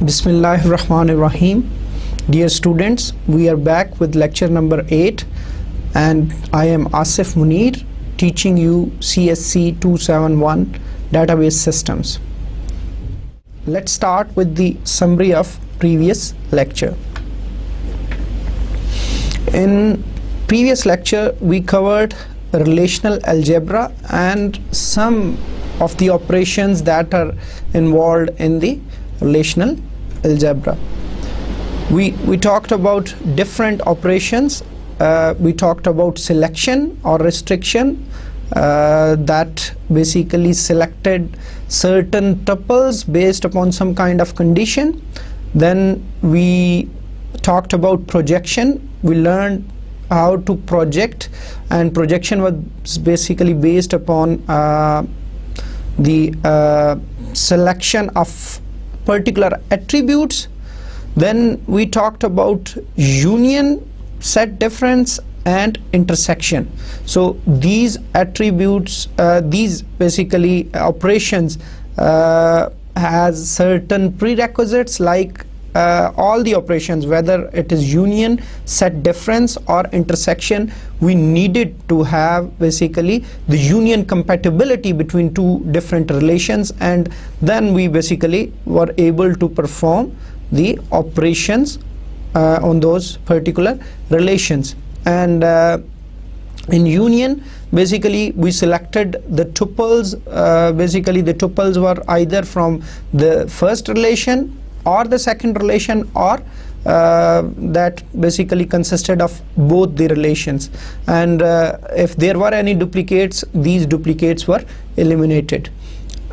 Bismillahirrahmanirrahim. Dear students, we are back with lecture number 8 and I am Asif Munir teaching you CSC 271 database systems. Let's start with the summary of previous lecture. In previous lecture we covered relational algebra and some of the operations that are involved in the relational algebra. We talked about different operations. We talked about selection or restriction that basically selected certain tuples based upon some kind of condition. Then we talked about projection. We learned how to project, and projection was basically based upon the selection of particular attributes. Then we talked about union, set difference and intersection. So these attributes, these basically operations has certain prerequisites, like all the operations, whether it is union, set difference or intersection, we needed to have basically the union compatibility between two different relations, and then we basically were able to perform the operations on those particular relations. And in union, basically we selected the tuples. Basically the tuples were either from the first relation or the second relation, or that basically consisted of both the relations, and if there were any duplicates, these duplicates were eliminated.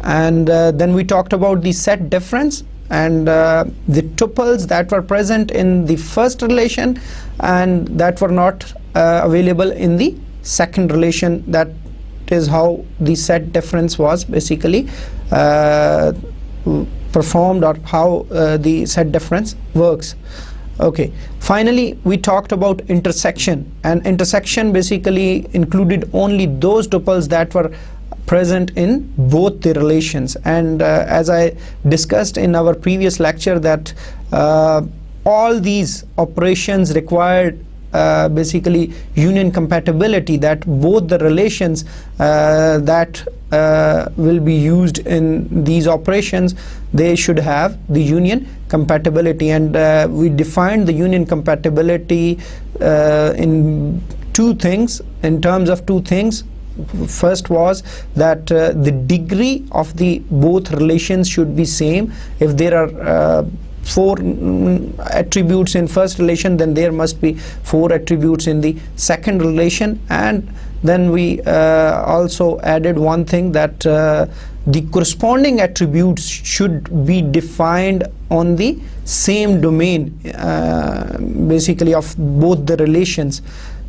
And then we talked about the set difference and the tuples that were present in the first relation and that were not available in the second relation. That is how the set difference was basically performed, or how the set difference works. Okay, finally we talked about intersection, and intersection basically included only those tuples that were present in both the relations. And as I discussed in our previous lecture, that all these operations required basically union compatibility, that both the relations that will be used in these operations, they should have the union compatibility. And we defined the union compatibility in two things, in terms of two things. First was that the degree of the both relations should be same. If there are 4 attributes in first relation, then there must be 4 attributes in the second relation. And then we also added one thing, that the corresponding attributes should be defined on the same domain basically of both the relations.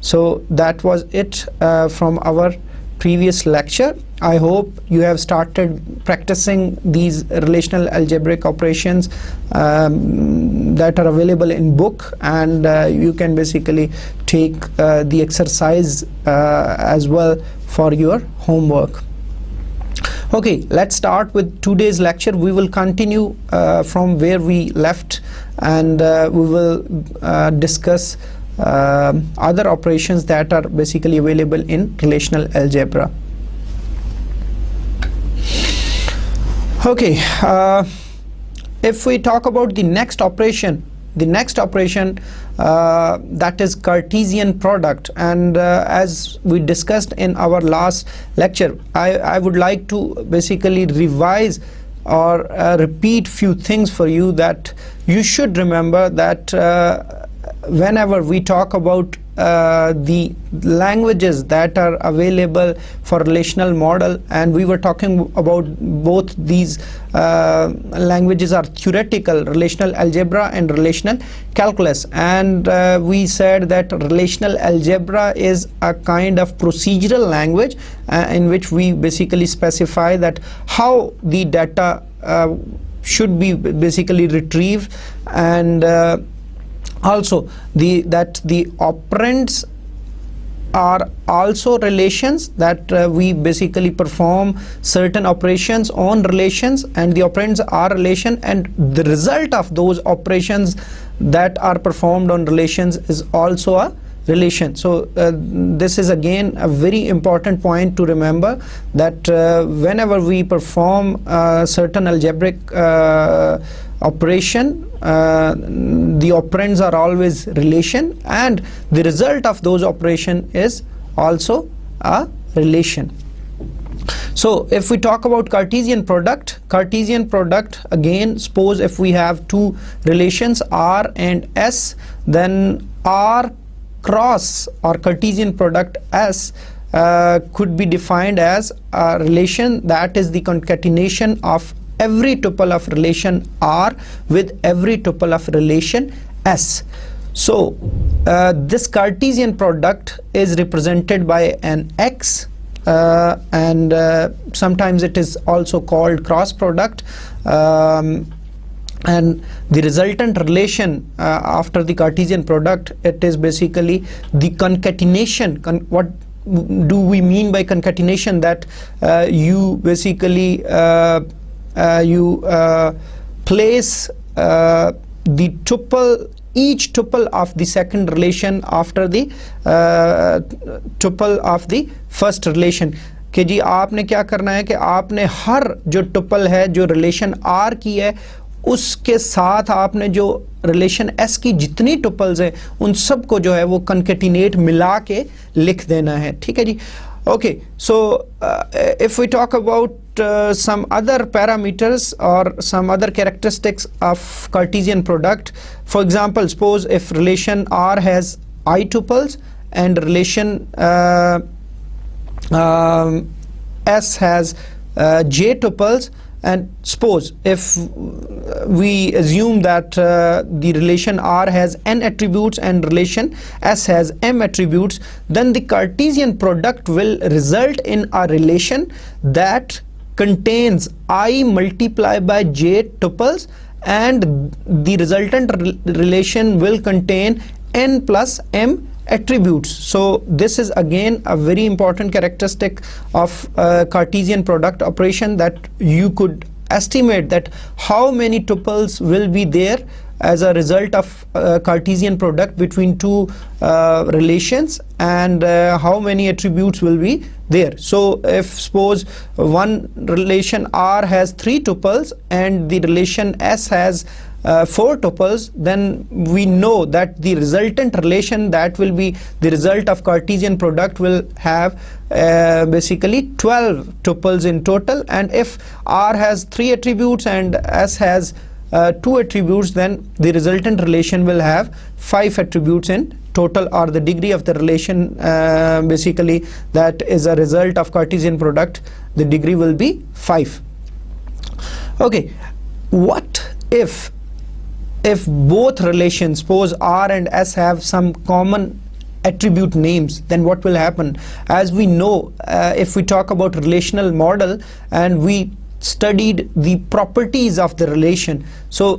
So that was it from our previous lecture. I hope you have started practicing these relational algebraic operations that are available in book, and you can basically take the exercise as well for your homework. Okay, let's start with today's lecture. We will continue from where we left, and we will discuss other operations that are basically available in relational algebra. Okay, if we talk about the next operation, that is Cartesian product, and as we discussed in our last lecture, I would like to basically revise or repeat few things for you, that you should remember that whenever we talk about the languages that are available for relational model, and we were talking about both these languages are theoretical, relational algebra and relational calculus, and we said that relational algebra is a kind of procedural language in which we basically specify that how the data should be basically retrieved, and also the operands are also relations, that we basically perform certain operations on relations, and the operands are relation, and the result of those operations that are performed on relations is also a relation. So this is again a very important point to remember, that whenever we perform certain algebraic operation, the operands are always relation, and the result of those operation is also a relation. So if we talk about Cartesian product, again, suppose if we have two relations R and S, then R cross or Cartesian product S could be defined as a relation that is the concatenation of every tuple of relation R with every tuple of relation S. So this Cartesian product is represented by an X, and sometimes it is also called cross product, and the resultant relation after the Cartesian product, it is basically the concatenation. What do we mean by concatenation? That you basically place the tuple, each tuple of the second relation after the tuple of the first relation. कि जी आपने क्या करना है कि आपने हर जो tuple है जो रिलेशन R की है उसके साथ आपने जो रिलेशन S की जितनी टुपल्स हैं उन सब को जो है वो कंकेटिनेट मिला के लिख देना है, ठीक है जी. Okay, so if we talk about some other parameters or some other characteristics of Cartesian product, for example, suppose if relation R has I tuples and relation S has j tuples, and suppose if we assume that the relation R has n attributes and relation S has m attributes, then the Cartesian product will result in a relation that contains I multiplied by j tuples, and the resultant relation will contain n plus m attributes. So this is again a very important characteristic of Cartesian product operation, that you could estimate that how many tuples will be there as a result of Cartesian product between two relations, and how many attributes will be there. So if suppose one relation R has 3 tuples and the relation S has 4 tuples, then we know that the resultant relation that will be the result of Cartesian product will have basically 12 tuples in total, and if R has 3 attributes and S has 2 attributes, then the resultant relation will have 5 attributes in total, or the degree of the relation basically that is a result of Cartesian product, the degree will be 5. Okay, what if both relations, suppose R and S, have some common attribute names, then what will happen? As we know, if we talk about relational model and we studied the properties of the relation, so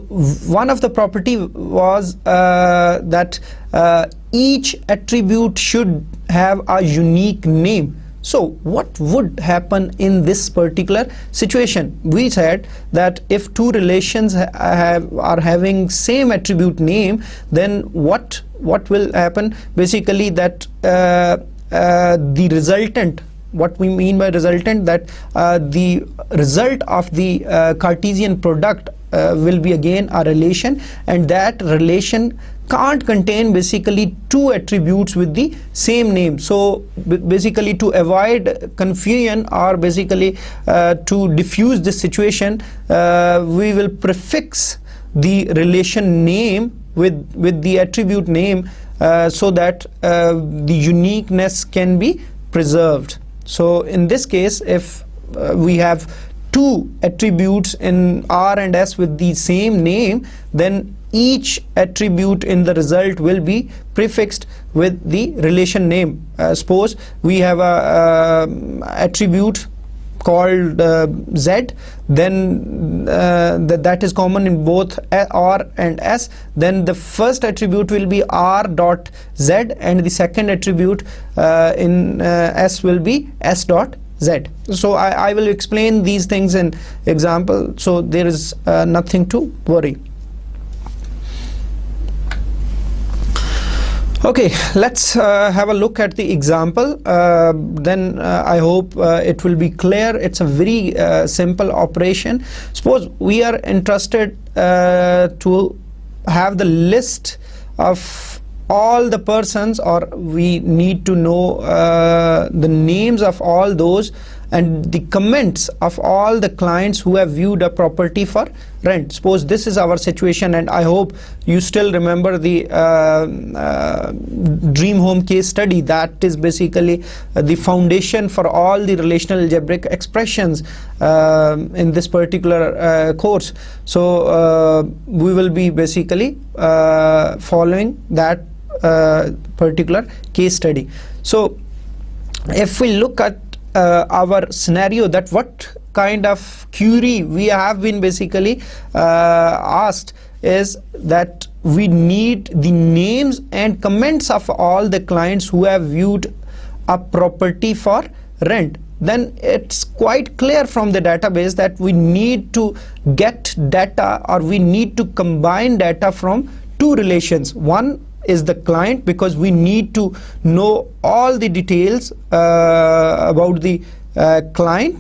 one of the property was that each attribute should have a unique name. So what would happen in this particular situation? We said that if two relations are having same attribute name, then what will happen? Basically that the resultant, what we mean by resultant, that the result of the Cartesian product will be again a relation, and that relation can't contain basically 2 attributes with the same name. So basically to avoid confusion, or basically to diffuse this situation, we will prefix the relation name with the attribute name so that the uniqueness can be preserved. So in this case, if we have 2 attributes in R and S with the same name, then each attribute in the result will be prefixed with the relation name. Suppose we have a attribute called Z, then that is common in both R and S, then the first attribute will be R dot Z and the second attribute in S will be S dot Z. So I will explain these things in example, so there is nothing to worry. Okay, let's have a look at the example, then I hope it will be clear. It's a very simple operation. Suppose we are interested to have the list of all the persons, or we need to know the names of all those and the comments of all the clients who have viewed a property for rent. Suppose this is our situation, and I hope you still remember the dream home case study. That is basically the foundation for all the relational algebraic expressions in this particular course. So we will be basically following that particular case study. So if we look at our scenario, that what kind of query we have been basically asked is that we need the names and comments of all the clients who have viewed a property for rent. Then it's quite clear from the database that we need to get data, or we need to combine data from two relations. One is the client, because we need to know all the details about the client,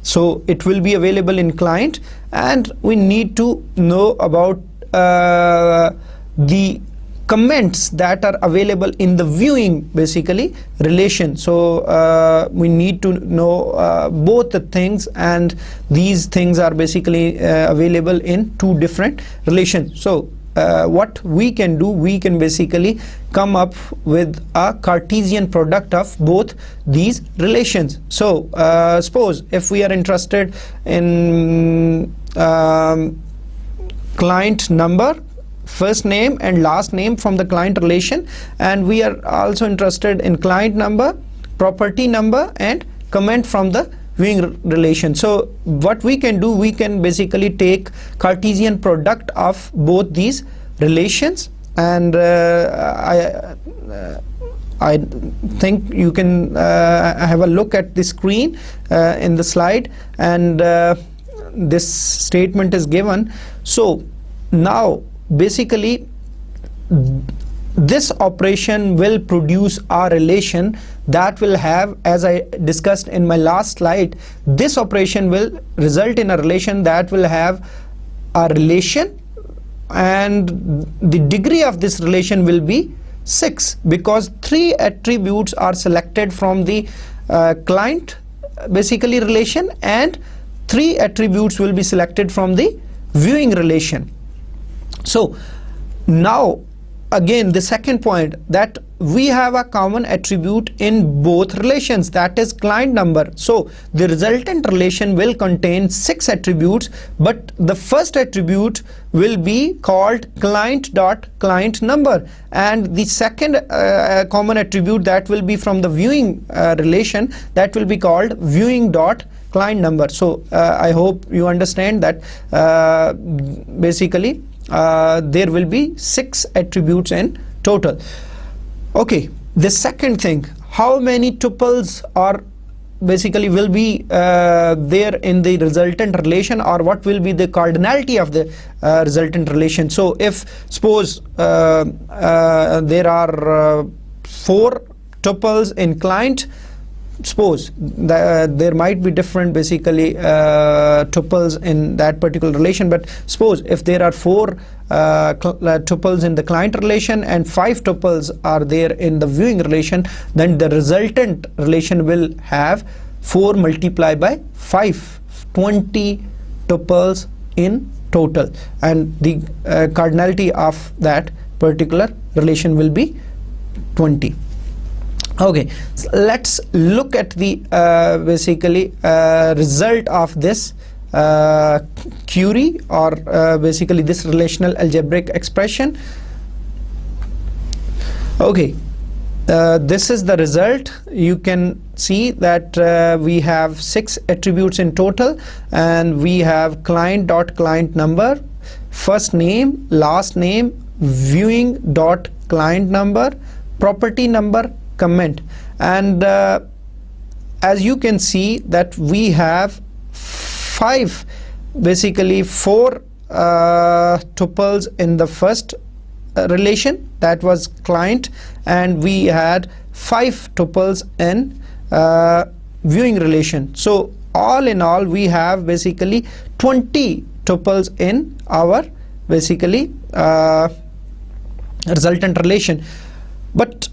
so it will be available in client, and we need to know about the comments that are available in the viewing basically relation. So we need to know both the things, and these things are basically available in two different relations. So what we can do, we can basically come up with a Cartesian product of both these relations. So suppose if we are interested in client number, first name and last name from the client relation, and we are also interested in client number, property number, and comment from the viewing relation. So what we can do, we can basically take Cartesian product of both these relations, and I think you can have a look at the screen in the slide, and this statement is given. So now basically this operation will produce a relation that will have, as I discussed in my last slide, this operation will result in a relation that will have a relation, and the degree of this relation will be 6, because 3 attributes are selected from the client basically relation, and 3 attributes will be selected from the viewing relation. So now again the second point, that we have a common attribute in both relations, that is client number. So the resultant relation will contain 6 attributes, but the first attribute will be called client dot client number, and the second common attribute that will be from the viewing relation, that will be called viewing dot client number. So I hope you understand that basically there will be 6 attributes in total. Okay, the second thing, how many tuples are basically will be there in the resultant relation, or what will be the cardinality of the resultant relation. So if suppose there are 4 tuples in client, suppose there might be different basically tuples in that particular relation, but suppose if there are 4 tuples in the client relation and 5 tuples are there in the viewing relation, then the resultant relation will have 4 multiplied by 5, 20 tuples in total, and the cardinality of that particular relation will be 20. Okay, so let's look at the basically result of this query, or basically this relational algebraic expression. Okay, this is the result. You can see that we have 6 attributes in total, and we have client number, first name, last name, viewing dot client number, property number, comment. And as you can see that we have 4 tuples in the first relation, that was client, and we had 5 tuples in viewing relation. So all in all we have basically 20 tuples in our basically resultant relation. But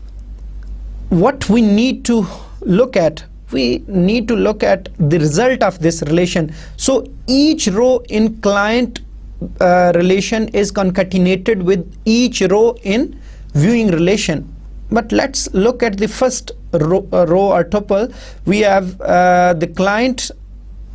what we need to look at, we need to look at the result of this relation. So each row in client relation is concatenated with each row in viewing relation. But let's look at the first row or tuple. We have the client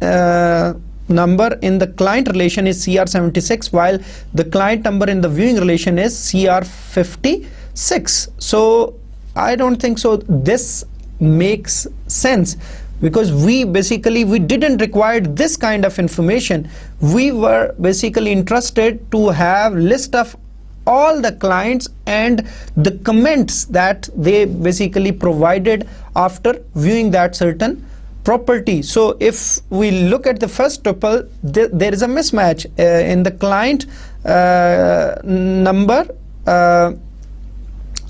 number in the client relation is CR76, while the client number in the viewing relation is CR56. So I don't think so this makes sense, because we didn't require this kind of information. We were basically interested to have list of all the clients and the comments that they basically provided after viewing that certain property. So if we look at the first tuple, there is a mismatch in the client number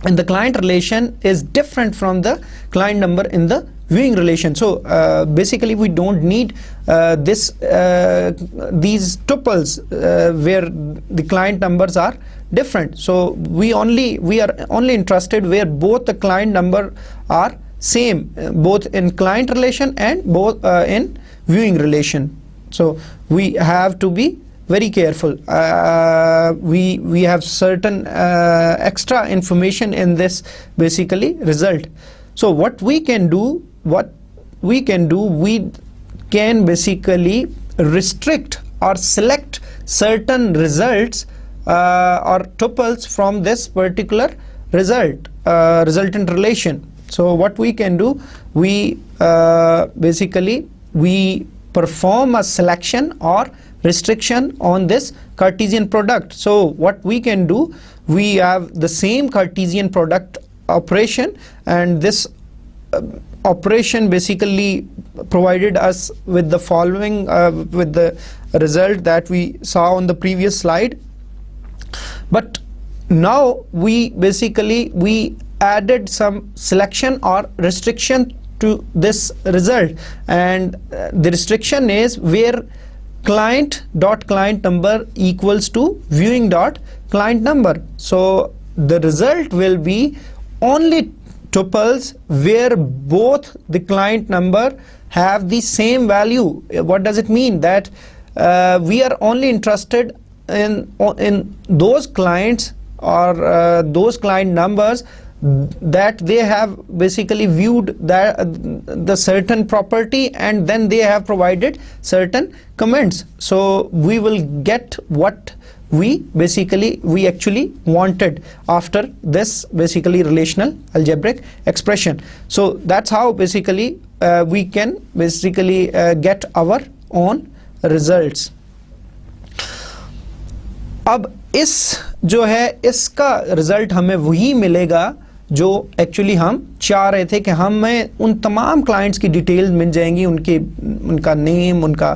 in the client relation is different from the client number in the viewing relation. So basically we don't need these tuples where the client numbers are different. So we are only interested where both the client number are same, both in client relation and both in viewing relation. So we have to be very careful. We have certain extra information in this basically result. So what we can do, we can basically restrict or select certain results or tuples from this particular resultant relation. So what we can do, we perform a selection or restriction on this Cartesian product. So what we can do, we have the same Cartesian product operation, and this operation basically provided us with the following with the result that we saw on the previous slide. But now we added some selection or restriction to this result, and the restriction is where client number equals to viewing client number. So the result will be only tuples where both the client number have the same value. What does it mean? That we are only interested in those clients or those client numbers that they have basically viewed the certain property and then they have provided certain comments. So we will get what we actually wanted after this basically relational algebraic expression. So that's how basically we can basically get our own results. अब इस जो है इसका result हमें वही मिलेगा जो actually हम चाह रहे थे कि हमें उन तमाम क्लाइंट्स की डिटेल मिल जाएंगी, उनका नेम, उनका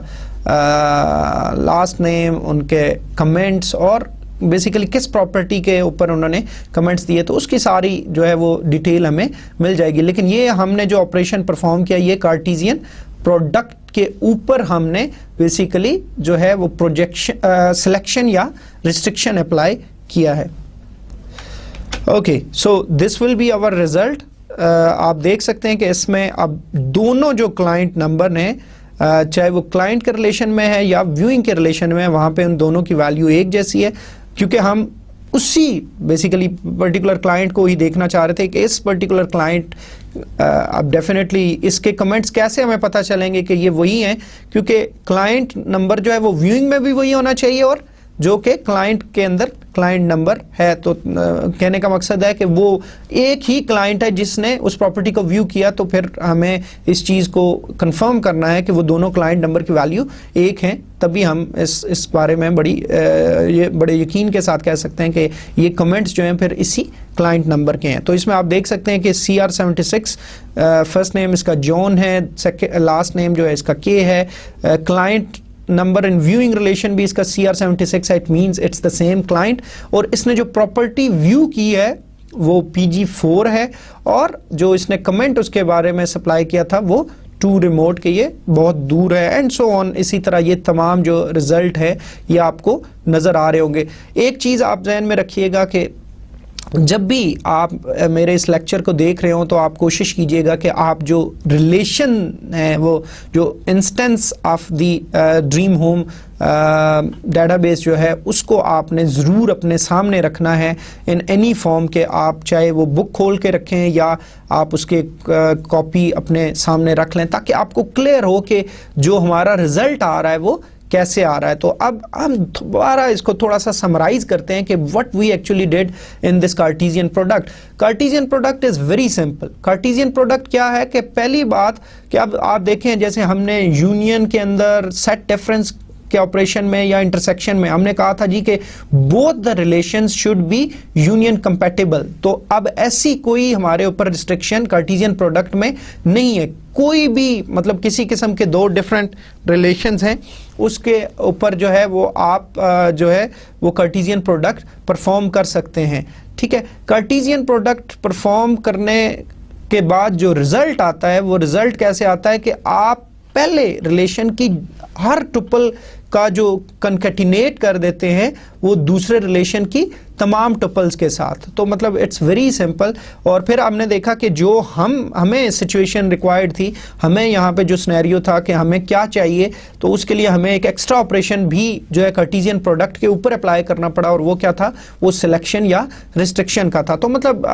लास्ट नेम, उनके कमेंट्स और बेसिकली किस प्रॉपर्टी के ऊपर उन्होंने कमेंट्स दिए, तो उसकी सारी जो है वो डिटेल हमें मिल जाएगी. लेकिन ये हमने जो ऑपरेशन परफॉर्म किया ये कार्टेशियन प्रोडक्ट के ऊपर हमने बेसिकली जो है वो प्रोजेक्शन सिलेक्शन या रिस्ट्रिक्शन अप्लाई किया है. Okay, so this will be our result. आप देख सकते हैं कि इसमें अब दोनों जो क्लाइंट नंबर ने चाहे वो क्लाइंट के रिलेशन में है या व्यूइंग के रिलेशन में है, वहाँ पे उन दोनों की वैल्यू एक जैसी है, क्योंकि हम उसी बेसिकली पर्टिकुलर क्लाइंट को ही देखना चाह रहे थे कि इस पर्टिकुलर क्लाइंट अब डेफिनेटली इसके कमेंट्स कैसे हमें पता चलेंगे कि ये वही हैं, क्योंकि क्लाइंट नंबर जो है वो व्यूइंग में भी वही होना चाहिए और जो कि क्लाइंट के अंदर क्लाइंट नंबर है। तो कहने का मकसद है कि वो एक ही क्लाइंट है जिसने उस प्रॉपर्टी को व्यू किया, तो फिर हमें इस चीज़ को कंफर्म करना है कि वो दोनों क्लाइंट नंबर की वैल्यू एक हैं, तभी हम इस बारे में बड़े यकीन के साथ कह सकते हैं कि ये कमेंट्स जो हैं फिर इसी क्लाइंट नंबर के हैं। तो इसमें आप देख सकते हैं कि CR76 फर्स्ट नेम इसका जॉन है, लास्ट नेम जो है इसका के है, client number in viewing relation भी इसका CR76 है, it means it's the same client, और इसने जो प्रॉपर्टी व्यू की है वो PG4 है, और जो इसने कमेंट उसके बारे में सप्लाई किया था वो टू रिमोट के ये बहुत दूर है, एंड सो ऑन। इसी तरह ये तमाम जो रिजल्ट है ये आपको नज़र आ रहे होंगे। एक चीज़ आप जहन में रखिएगा कि जब भी आप मेरे इस लेक्चर को देख रहे हो तो आप कोशिश कीजिएगा कि आप जो रिलेशन है, वो जो instance of the dream home database जो है उसको आपने ज़रूर अपने सामने रखना है इन एनी फॉर्म के। आप चाहे वो बुक खोल के रखें या आप उसके कॉपी अपने सामने रख लें, ताकि आपको क्लियर हो कि जो हमारा रिज़ल्ट आ रहा है वो कैसे आ रहा है। तो अब हम दोबारा इसको थोड़ा सा समराइज करते हैं कि what we actually did in this cartesian product. Cartesian product is very simple. Cartesian product क्या है कि पहली बात कि अब आप देखें, जैसे हमने यूनियन के अंदर सेट डिफरेंस के ऑपरेशन में या इंटरसेक्शन में हमने कहा था जी कि both the relations should be union compatible. तो अब ऐसी कोई हमारे ऊपर रिस्ट्रिक्शन कार्टेशियन प्रोडक्ट में नहीं है। कोई भी मतलब किसी किस्म के दो डिफरेंट रिलेशंस हैं उसके ऊपर जो है वो आप जो है वो कार्टेशियन प्रोडक्ट परफॉर्म कर सकते हैं। ठीक है, कार्टेशियन प्रोडक्ट परफॉर्म करने के बाद जो रिजल्ट आता है वो रिजल्ट कैसे आता है कि आप पहले रिलेशन की हर टुपल का जो कंकैटिनेट कर देते हैं वो दूसरे रिलेशन की तमाम टुपल्स के साथ। तो मतलब इट्स वेरी सिंपल। और फिर हमने देखा कि जो हमें सिचुएशन रिक्वायर्ड थी, हमें यहाँ पे जो सिनेरियो था कि हमें क्या चाहिए, तो उसके लिए हमें एक एक्स्ट्रा ऑपरेशन भी जो है कार्टेशियन प्रोडक्ट के ऊपर अप्लाई करना पड़ा, और वो क्या था, वो सिलेक्शन या रिस्ट्रिक्शन का था। तो मतलब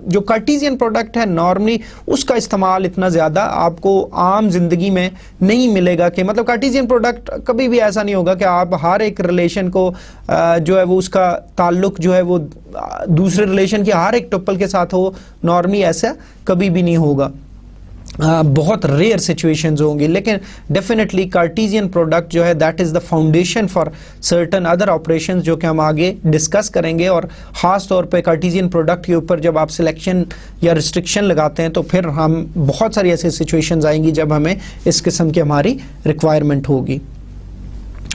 जो कार्टेशियन प्रोडक्ट है नॉर्मली उसका इस्तेमाल इतना ज़्यादा आपको आम जिंदगी में नहीं मिलेगा। कि मतलब कार्टेशियन प्रोडक्ट कभी भी ऐसा नहीं होगा कि आप हर एक रिलेशन को जो है वो उसका ताल्लुक जो है वो दूसरे रिलेशन के हर एक टुपल के साथ हो। नॉर्मली ऐसा कभी भी नहीं होगा, बहुत रेयर सिचुएशंस होंगी। लेकिन डेफिनेटली कार्टेशियन प्रोडक्ट जो है that is the foundation for certain other operations जो कि हम आगे डिस्कस करेंगे। और ख़ास तौर पे कार्टेशियन प्रोडक्ट के ऊपर जब आप सिलेक्शन या रिस्ट्रिक्शन लगाते हैं तो फिर हम बहुत सारी ऐसी सिचुएशंस आएंगी जब हमें इस किस्म की हमारी रिक्वायरमेंट होगी।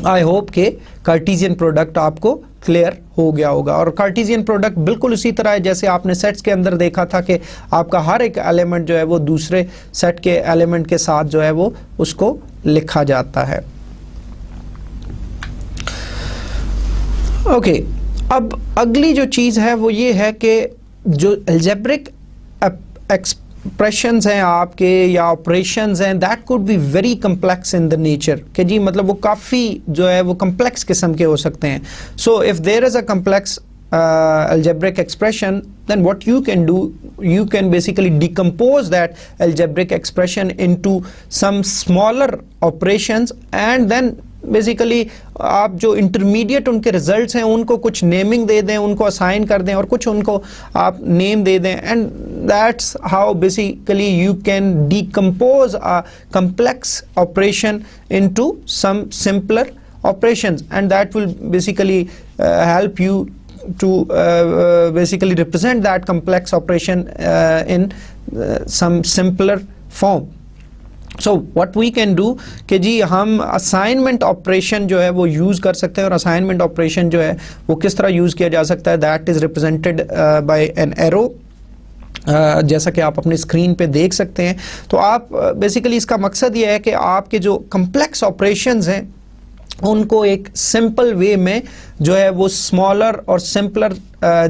आई होप के कार्टेशियन प्रोडक्ट आपको क्लियर हो गया होगा। और कार्टेशियन प्रोडक्ट बिल्कुल उसी तरह है जैसे आपने सेट्स के अंदर देखा था कि आपका हर एक एलिमेंट जो है वो दूसरे सेट के एलिमेंट के साथ जो है वो उसको लिखा जाता है। ओके, अब अगली जो चीज़ है वो ये है कि जो अलजेब्रिक एक्सप्रेशंस हैं आपके या ऑपरेशंस हैं, that could be very complex in the nature. कि जी मतलब वो काफ़ी जो है वो कम्प्लेक्स किस्म के हो सकते हैं। So if there is a complex algebraic expression, then what you can do, you can basically decompose that algebraic expression into some smaller operations, and then basically आप जो इंटरमीडिएट उनके रिजल्ट्स हैं उनको कुछ नेमिंग दे दें, उनको असाइन कर दें और कुछ उनको आप नेम दे दें, and that's how basically you can decompose a complex operation into some simpler operations, and that will basically help you to basically represent that complex operation in some simpler form. So what we can do कि जी हम assignment operation जो है वो use कर सकते हैं। और असाइनमेंट ऑपरेशन जो है वो किस तरह यूज़ किया जा सकता है, that is represented by an arrow, जैसा कि आप अपनी स्क्रीन पे देख सकते हैं। तो आप बेसिकली इसका मकसद ये है कि आपके जो कम्प्लेक्स ऑपरेशंस हैं उनको एक सिंपल वे में जो है वो स्मॉलर और सिंपलर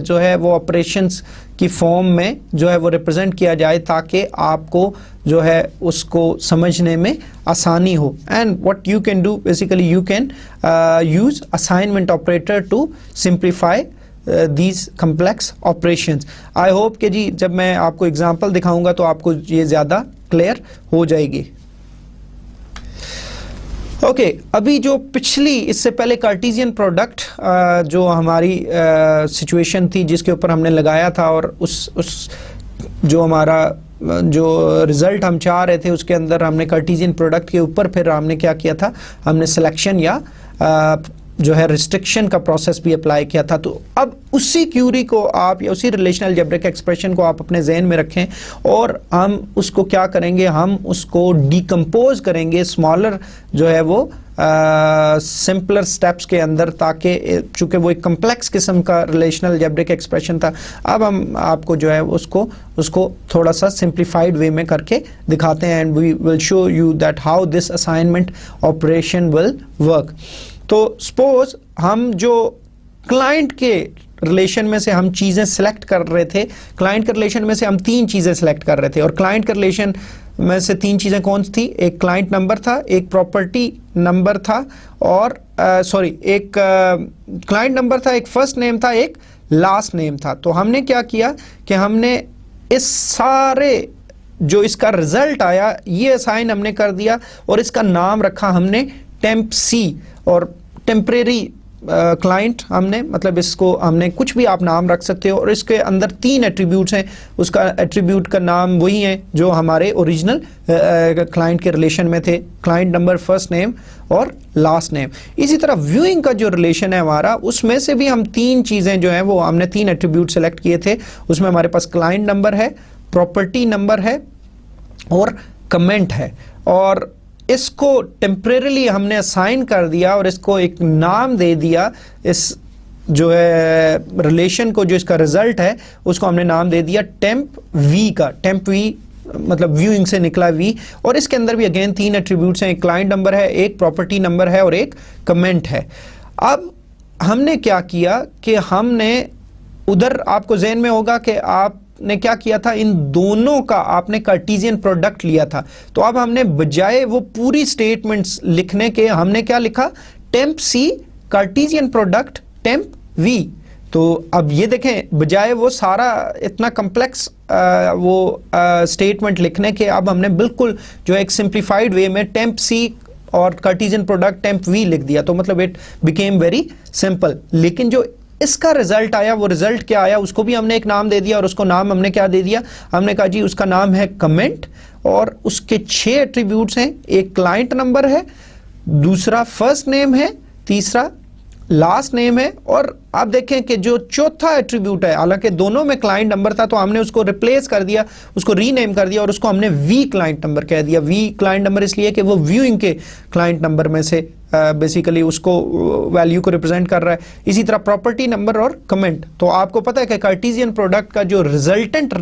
जो है वो ऑपरेशंस की फॉर्म में जो है वो रिप्रेजेंट किया जाए, ताकि आपको जो है उसको समझने में आसानी हो। And what you can do basically you can use assignment operator to simplify these complex operations. I hope कि जी जब मैं आपको एग्जांपल दिखाऊंगा तो आपको ये ज़्यादा क्लियर हो जाएगी। ओके अभी जो पिछली इससे पहले कार्टेशियन प्रोडक्ट जो हमारी सिचुएशन थी जिसके ऊपर हमने लगाया था, और उस जो हमारा जो रिजल्ट हम चाह रहे थे उसके अंदर हमने कार्टेशियन प्रोडक्ट के ऊपर फिर हमने क्या किया था, हमने सिलेक्शन या जो है रिस्ट्रिक्शन का प्रोसेस भी अप्लाई किया था। तो अब उसी क्यूरी को आप या उसी रिलेशनल अलजेब्रिक एक्सप्रेशन को आप अपने जहन में रखें और हम उसको क्या करेंगे, हम उसको डिकम्पोज करेंगे स्मॉलर जो है वो सिंपलर स्टेप्स के अंदर, ताकि चूंकि वो एक कम्प्लेक्स किस्म का रिलेशनल अलजेब्रिक एक्सप्रेशन था, अब हम आपको जो है उसको थोड़ा सा सिंप्लीफाइड वे में करके दिखाते हैं and we will show you that how this assignment operation will work. तो सपोज हम जो क्लाइंट के रिलेशन में से हम चीज़ें सेलेक्ट कर रहे थे, क्लाइंट के रिलेशन में से हम 3 चीज़ें सेलेक्ट कर रहे थे, और क्लाइंट के रिलेशन में से 3 चीज़ें कौन सी थी, एक क्लाइंट नंबर था, एक प्रॉपर्टी नंबर था, और एक क्लाइंट नंबर था, एक फर्स्ट नेम था, एक लास्ट नेम था। तो हमने क्या किया कि हमने इस सारे जो इसका रिजल्ट आया ये असाइन हमने कर दिया और इसका नाम रखा हमने टेम्प सी, और टेम्परेरी क्लाइंट हमने, मतलब इसको हमने कुछ भी आप नाम रख सकते हो, और इसके अंदर 3 एट्रीब्यूट्स हैं, उसका एट्रीब्यूट का नाम वही है जो हमारे ओरिजिनल क्लाइंट के रिलेशन में थे, क्लाइंट नंबर, फर्स्ट नेम और लास्ट नेम। इसी तरह व्यूइंग का जो रिलेशन है हमारा, उसमें से भी हम 3 चीज़ें जो हैं वो हमने 3 एट्रीब्यूट सेलेक्ट किए थे। उसमें हमारे पास क्लाइंट नंबर है, प्रॉपर्टी नंबर है और कमेंट है, और इसको टेम्परेरीली हमने असाइन कर दिया और इसको एक नाम दे दिया, इस जो है रिलेशन को, जो इसका रिजल्ट है उसको हमने नाम दे दिया टेम्प वी का। टेम्प वी मतलब व्यूइंग से निकला वी, और इसके अंदर भी अगेन 3 एट्रीब्यूट्स हैं, एक क्लाइंट नंबर है, एक प्रॉपर्टी नंबर है और एक कमेंट है। अब हमने क्या किया कि हमने उधर, आपको जहन में होगा कि आपने क्या किया था, इन दोनों का आपने कार्टेशियन प्रोडक्ट लिया था। तो अब हमने बजाय वो पूरी स्टेटमेंट्स लिखने के हमने क्या लिखा, temp C cartesian product temp V. तो अब ये देखें, बजाय वो सारा इतना कम्प्लेक्स वो स्टेटमेंट लिखने के, अब हमने बिल्कुल जो एक सिंप्लीफाइड वे में टेम्प सी और कार्टेशियन प्रोडक्ट टेम्प वी लिख दिया। तो मतलब इट बिकेम वेरी सिंपल। लेकिन जो इसका रिजल्ट आया, वो रिजल्ट क्या आया, उसको भी हमने एक नाम दे दिया, और उसको नाम हमने क्या दे दिया, हमने कहा जी उसका नाम है कमेंट, और उसके 6 एट्रीब्यूट्स हैं, एक क्लाइंट नंबर है, दूसरा फर्स्ट नेम है, तीसरा लास्ट नेम है, और आप देखें कि जो चौथा एट्रीब्यूट है, हालांकि दोनों में क्लाइंट नंबर था तो हमने उसको रिप्लेस कर दिया, उसको रीनेम कर दिया और उसको हमने वी क्लाइंट नंबर कह दिया। वी क्लाइंट नंबर इसलिए कि वो व्यूइंग के क्लाइंट नंबर में से बेसिकली उसको वैल्यू को रिप्रेजेंट कर रहा है। इसी तरह प्रॉपर्टी नंबर और कमेंट। तो आपको पता है कि कार्टेशियन प्रोडक्ट का जो रिजल्टेंट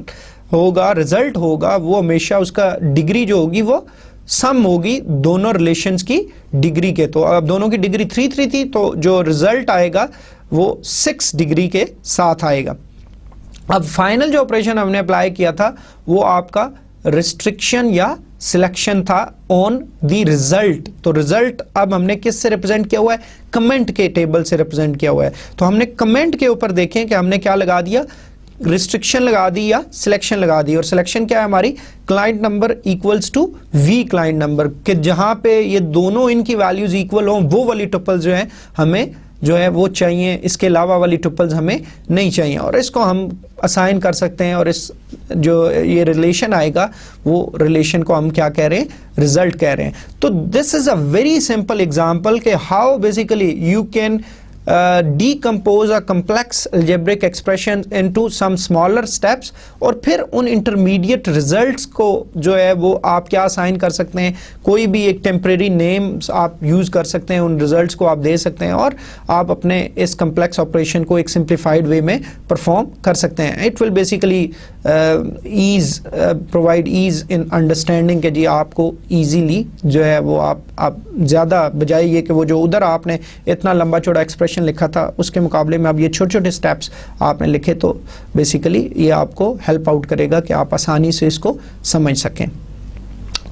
होगा, रिजल्ट होगा, वो हमेशा उसका डिग्री जो होगी वो सम होगी दोनों रिलेशंस की डिग्री के। तो अब दोनों की डिग्री 3 थी, तो जो रिजल्ट आएगा वो 6 डिग्री के साथ आएगा। अब फाइनल जो ऑपरेशन हमने अप्लाई किया था वो आपका रिस्ट्रिक्शन या सिलेक्शन था ऑन द रिजल्ट। तो रिजल्ट अब हमने किस से रिप्रेजेंट किया हुआ है, कमेंट के टेबल से रिप्रेजेंट किया हुआ है। तो हमने कमेंट के ऊपर देखें कि हमने क्या लगा दिया, रिस्ट्रिक्शन लगा दी या सिलेक्शन लगा दी। और सिलेक्शन क्या है हमारी, client number equals to V client number, कि जहां पे ये दोनों इनकी वैल्यूज इक्वल हों वो वाली टुपल जो है हमें जो है वो चाहिए, इसके अलावा वाली टुपल्स हमें नहीं चाहिए। और इसको हम असाइन कर सकते हैं, और इस जो ये रिलेशन आएगा वो रिलेशन को हम क्या कह रहे हैं, रिजल्ट कह रहे हैं। तो this is a very simple example कि how basically you can decompose a complex algebraic expression into some smaller steps, और फिर उन intermediate results को जो है वो आप क्या असाइन कर सकते हैं, कोई भी एक टेम्परेरी नेम आप यूज़ कर सकते हैं, उन रिजल्ट्स को आप दे सकते हैं, और आप अपने इस कम्प्लेक्स ऑपरेशन को एक सिंप्लीफाइड वे में परफॉर्म कर सकते हैं। It will basically ease provide ease in understanding के जी आपको ईजीली जो है वो आप ज़्यादा बजाय ये कि वो जो उधर आपने इतना लंबा चौड़ा एक्सप्रेशन लिखा था उसके मुकाबले में अब ये छोटे छोटे स्टेप्स आपने लिखे, तो बेसिकली ये आपको हेल्प आउट करेगा कि आप आसानी से इसको समझ सकें।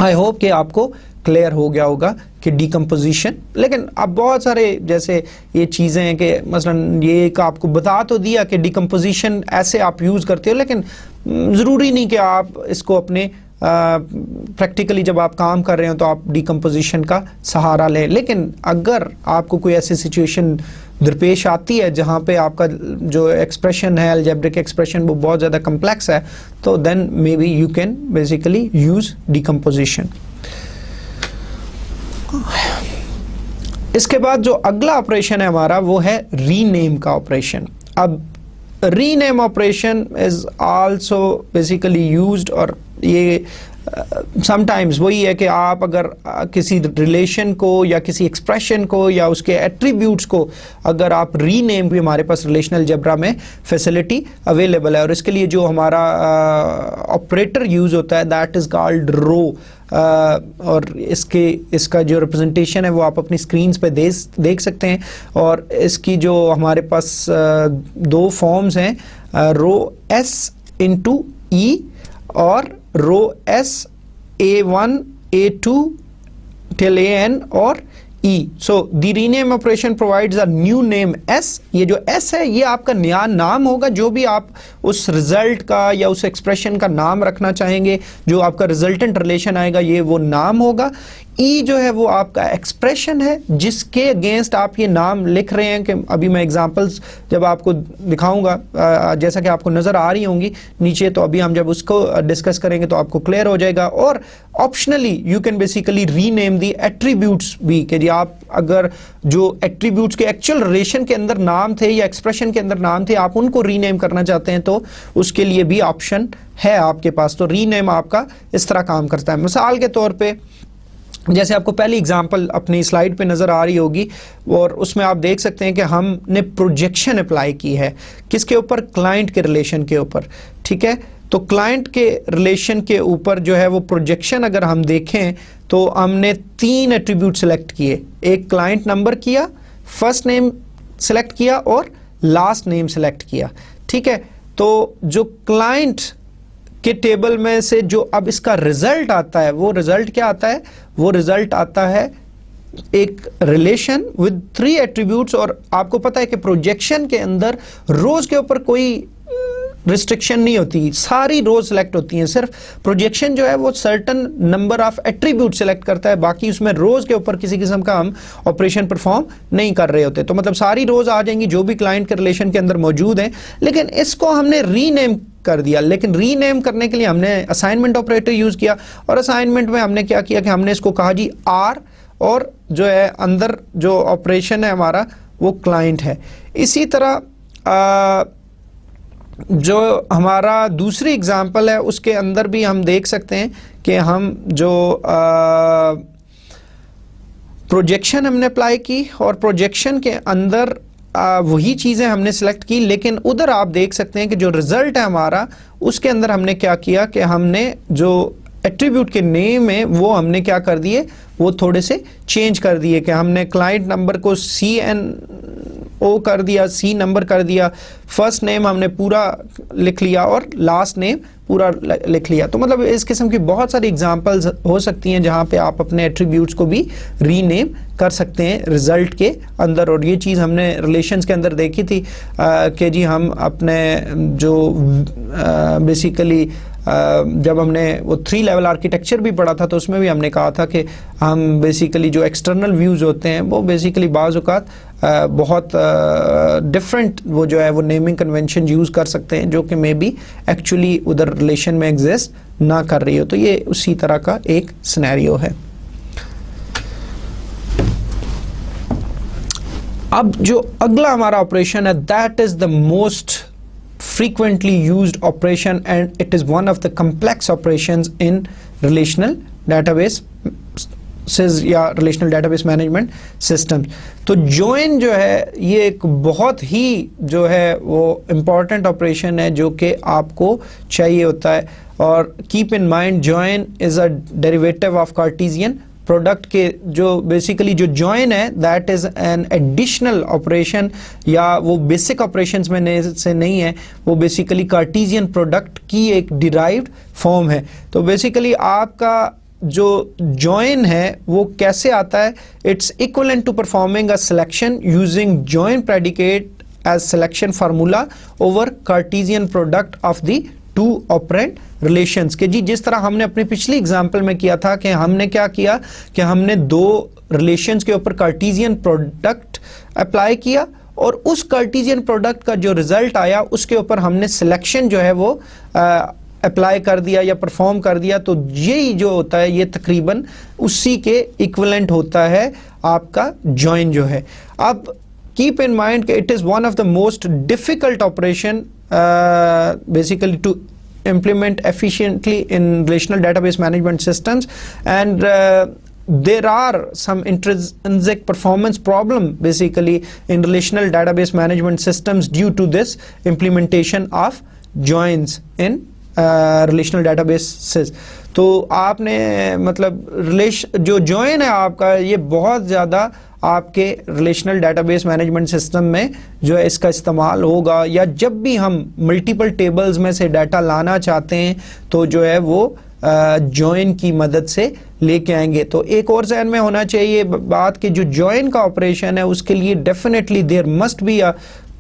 आई होप कि आपको क्लियर हो गया होगा कि डिकम्पोजिशन। लेकिन अब बहुत सारे जैसे ये चीज़ें हैं कि मसलन ये एक आपको बता तो दिया कि डिकम्पोजिशन ऐसे आप यूज़ करते हो, लेकिन ज़रूरी नहीं कि आप इसको अपने प्रैक्टिकली जब आप काम कर रहे हो तो आप डिकम्पोजिशन का सहारा लें। लेकिन अगर आपको कोई ऐसी सिचुएशन दरपेश आती है जहाँ पे आपका जो एक्सप्रेशन है, अलजेब्रिक एक्सप्रेशन, वो बहुत ज़्यादा कम्प्लेक्स है, तो then may be you can basically use decomposition. इसके बाद जो अगला ऑपरेशन है हमारा वो है रीनेम का ऑपरेशन। अब rename operation is also basically used, और ये समटाइम्स वही है कि आप अगर किसी रिलेशन को या किसी एक्सप्रेशन को या उसके एट्रीब्यूट्स को अगर आप रीनेम, भी हमारे पास रिलेशनल अलजेब्रा में फैसिलिटी अवेलेबल है, और इसके लिए जो हमारा ऑपरेटर यूज होता है दैट इज कॉल्ड रो, और इसका जो रिप्रेजेंटेशन है वो आप अपनी स्क्रीन्स पे देख सकते हैं। और इसकी जो हमारे पास दो फॉर्म्स हैं, रो एस इंटू ई और rho S A1 A2 till AN और E। So the rename operation provides a new name S। ये जो S है ये आपका नया नाम होगा, जो भी आप उस रिजल्ट का या उस एक्सप्रेशन का नाम रखना चाहेंगे, जो आपका रिजल्टेंट रिलेशन आएगा ये वो नाम होगा। ई जो है वो आपका एक्सप्रेशन है जिसके अगेंस्ट आप ये नाम लिख रहे हैं, कि अभी मैं एग्जांपल्स जब आपको दिखाऊंगा जैसा कि आपको नज़र आ रही होंगी नीचे, तो अभी हम जब उसको डिस्कस करेंगे तो आपको क्लियर हो जाएगा। और optionally you can basically rename the attributes भी, कि जी आप अगर जो एट्रीब्यूट्स के एक्चुअल रिलेशन के अंदर नाम थे या एक्सप्रेशन के अंदर नाम थे, आप उनको रीनेम करना चाहते हैं तो उसके लिए भी ऑप्शन है आपके पास। तो रीनेम आपका इस तरह काम करता है। मिसाल के तौर पे जैसे आपको पहली एग्जांपल अपनी स्लाइड पे नज़र आ रही होगी, और उसमें आप देख सकते हैं कि हमने प्रोजेक्शन अप्लाई की है किसके ऊपर, क्लाइंट के रिलेशन के ऊपर। ठीक है, तो क्लाइंट के रिलेशन के ऊपर जो है वो प्रोजेक्शन अगर हम देखें तो हमने 3 एट्रीब्यूट सेलेक्ट किए। एक क्लाइंट नंबर किया, फर्स्ट नेम सेलेक्ट किया और लास्ट नेम सेलेक्ट किया। ठीक है, तो जो क्लाइंट के टेबल में से जो अब इसका रिजल्ट आता है, वो रिजल्ट क्या आता है, वो रिजल्ट आता है एक रिलेशन विद 3 एट्रीब्यूट्स। और आपको पता है कि प्रोजेक्शन के अंदर रोज के ऊपर कोई रिस्ट्रिक्शन नहीं होती, सारी रोज सेलेक्ट होती हैं। सिर्फ प्रोजेक्शन जो है वो certain number of attribute select करता है, बाकी उसमें रोज के ऊपर किसी किस्म का हम ऑपरेशन परफॉर्म नहीं कर रहे होते। तो मतलब सारी रोज आ जाएंगी जो भी क्लाइंट के रिलेशन के अंदर मौजूद हैं, लेकिन इसको हमने रीनेम कर दिया। लेकिन रीनेम करने के लिए हमने असाइनमेंट ऑपरेटर यूज किया, और असाइनमेंट में हमने क्या किया कि हमने इसको कहा जी आर, और जो है अंदर जो ऑपरेशन है हमारा वो क्लाइंट है। इसी तरह जो हमारा दूसरी एग्जांपल है उसके अंदर भी हम देख सकते हैं कि हम जो प्रोजेक्शन हमने अप्लाई की, और प्रोजेक्शन के अंदर वही चीज़ें हमने सेलेक्ट की, लेकिन उधर आप देख सकते हैं कि जो रिजल्ट है हमारा उसके अंदर हमने क्या किया कि हमने जो एट्रीब्यूट के नेम है वो हमने क्या कर दिए, वो थोड़े से चेंज कर दिए, कि हमने क्लाइंट नंबर को CNO कर दिया, C नंबर कर दिया, फर्स्ट नेम हमने पूरा लिख लिया और लास्ट नेम पूरा लिख लिया। तो मतलब इस किस्म की बहुत सारी एग्जांपल्स हो सकती हैं जहां पे आप अपने एट्रीब्यूट्स को भी रीनेम कर सकते हैं रिजल्ट के अंदर। और ये चीज़ हमने रिलेशंस के अंदर देखी थी कि जी हम अपने जो बेसिकली जब हमने वो 3 लेवल आर्किटेक्चर भी पढ़ा था तो उसमें भी हमने कहा था कि हम बेसिकली जो एक्सटर्नल व्यूज़ होते हैं वो बेसिकली बाज़ औक़ात बहुत डिफरेंट वो जो है वो नेमिंग कन्वेंशन यूज़ कर सकते हैं, जो कि मे बी एक्चुअली उधर रिलेशन में एग्जिस्ट ना कर रही हो। तो ये उसी तरह का एक सिनेरियो है। अब जो अगला हमारा ऑपरेशन है that is the most frequently used operation, and it is one of the complex operations in relational database या relational database management systems। तो join जो है ये एक बहुत ही जो है वो important operation है जो कि आपको चाहिए होता है। और keep in mind join is a derivative of Cartesian product के जो बेसिकली जो जॉइन है that is an additional operation, या वो बेसिक ऑपरेशंस में से नहीं है, वो बेसिकली कार्टेशियन प्रोडक्ट की एक डिराइव्ड फॉर्म है। तो बेसिकली आपका जो जॉइन है वो कैसे आता है, it's equivalent to performing a selection using join predicate as selection formula over cartesian product of the 2 operand relations के जी, जिस तरह हमने अपनी पिछली एग्जांपल में किया था कि हमने क्या किया कि हमने दो रिलेशंस के ऊपर कार्टेशियन प्रोडक्ट अप्लाई किया और उस कार्टेशियन प्रोडक्ट का जो रिजल्ट आया उसके ऊपर हमने सिलेक्शन जो है वो अप्लाई कर दिया या परफॉर्म कर दिया। तो यही जो होता है ये तकरीबन उसी के इक्विवेलेंट होता है आपका जॉइन जो है। अब कीप इन माइंड कि it is one of the most difficult operation basically to implement efficiently in relational database management systems, and there are some intrinsic performance problem basically in relational database management systems due to this implementation of joins in relational databases। तो आपने मतलब जो join है आपका ये बहुत ज़्यादा आपके रिलेशनल डेटाबेस मैनेजमेंट सिस्टम में जो है इसका इस्तेमाल होगा, या जब भी हम मल्टीपल टेबल्स में से डाटा लाना चाहते हैं तो जो है वो जॉइन की मदद से लेके आएंगे। तो एक और ज़हन में होना चाहिए बात कि जो जॉइन का ऑपरेशन है उसके लिए definitely there must be a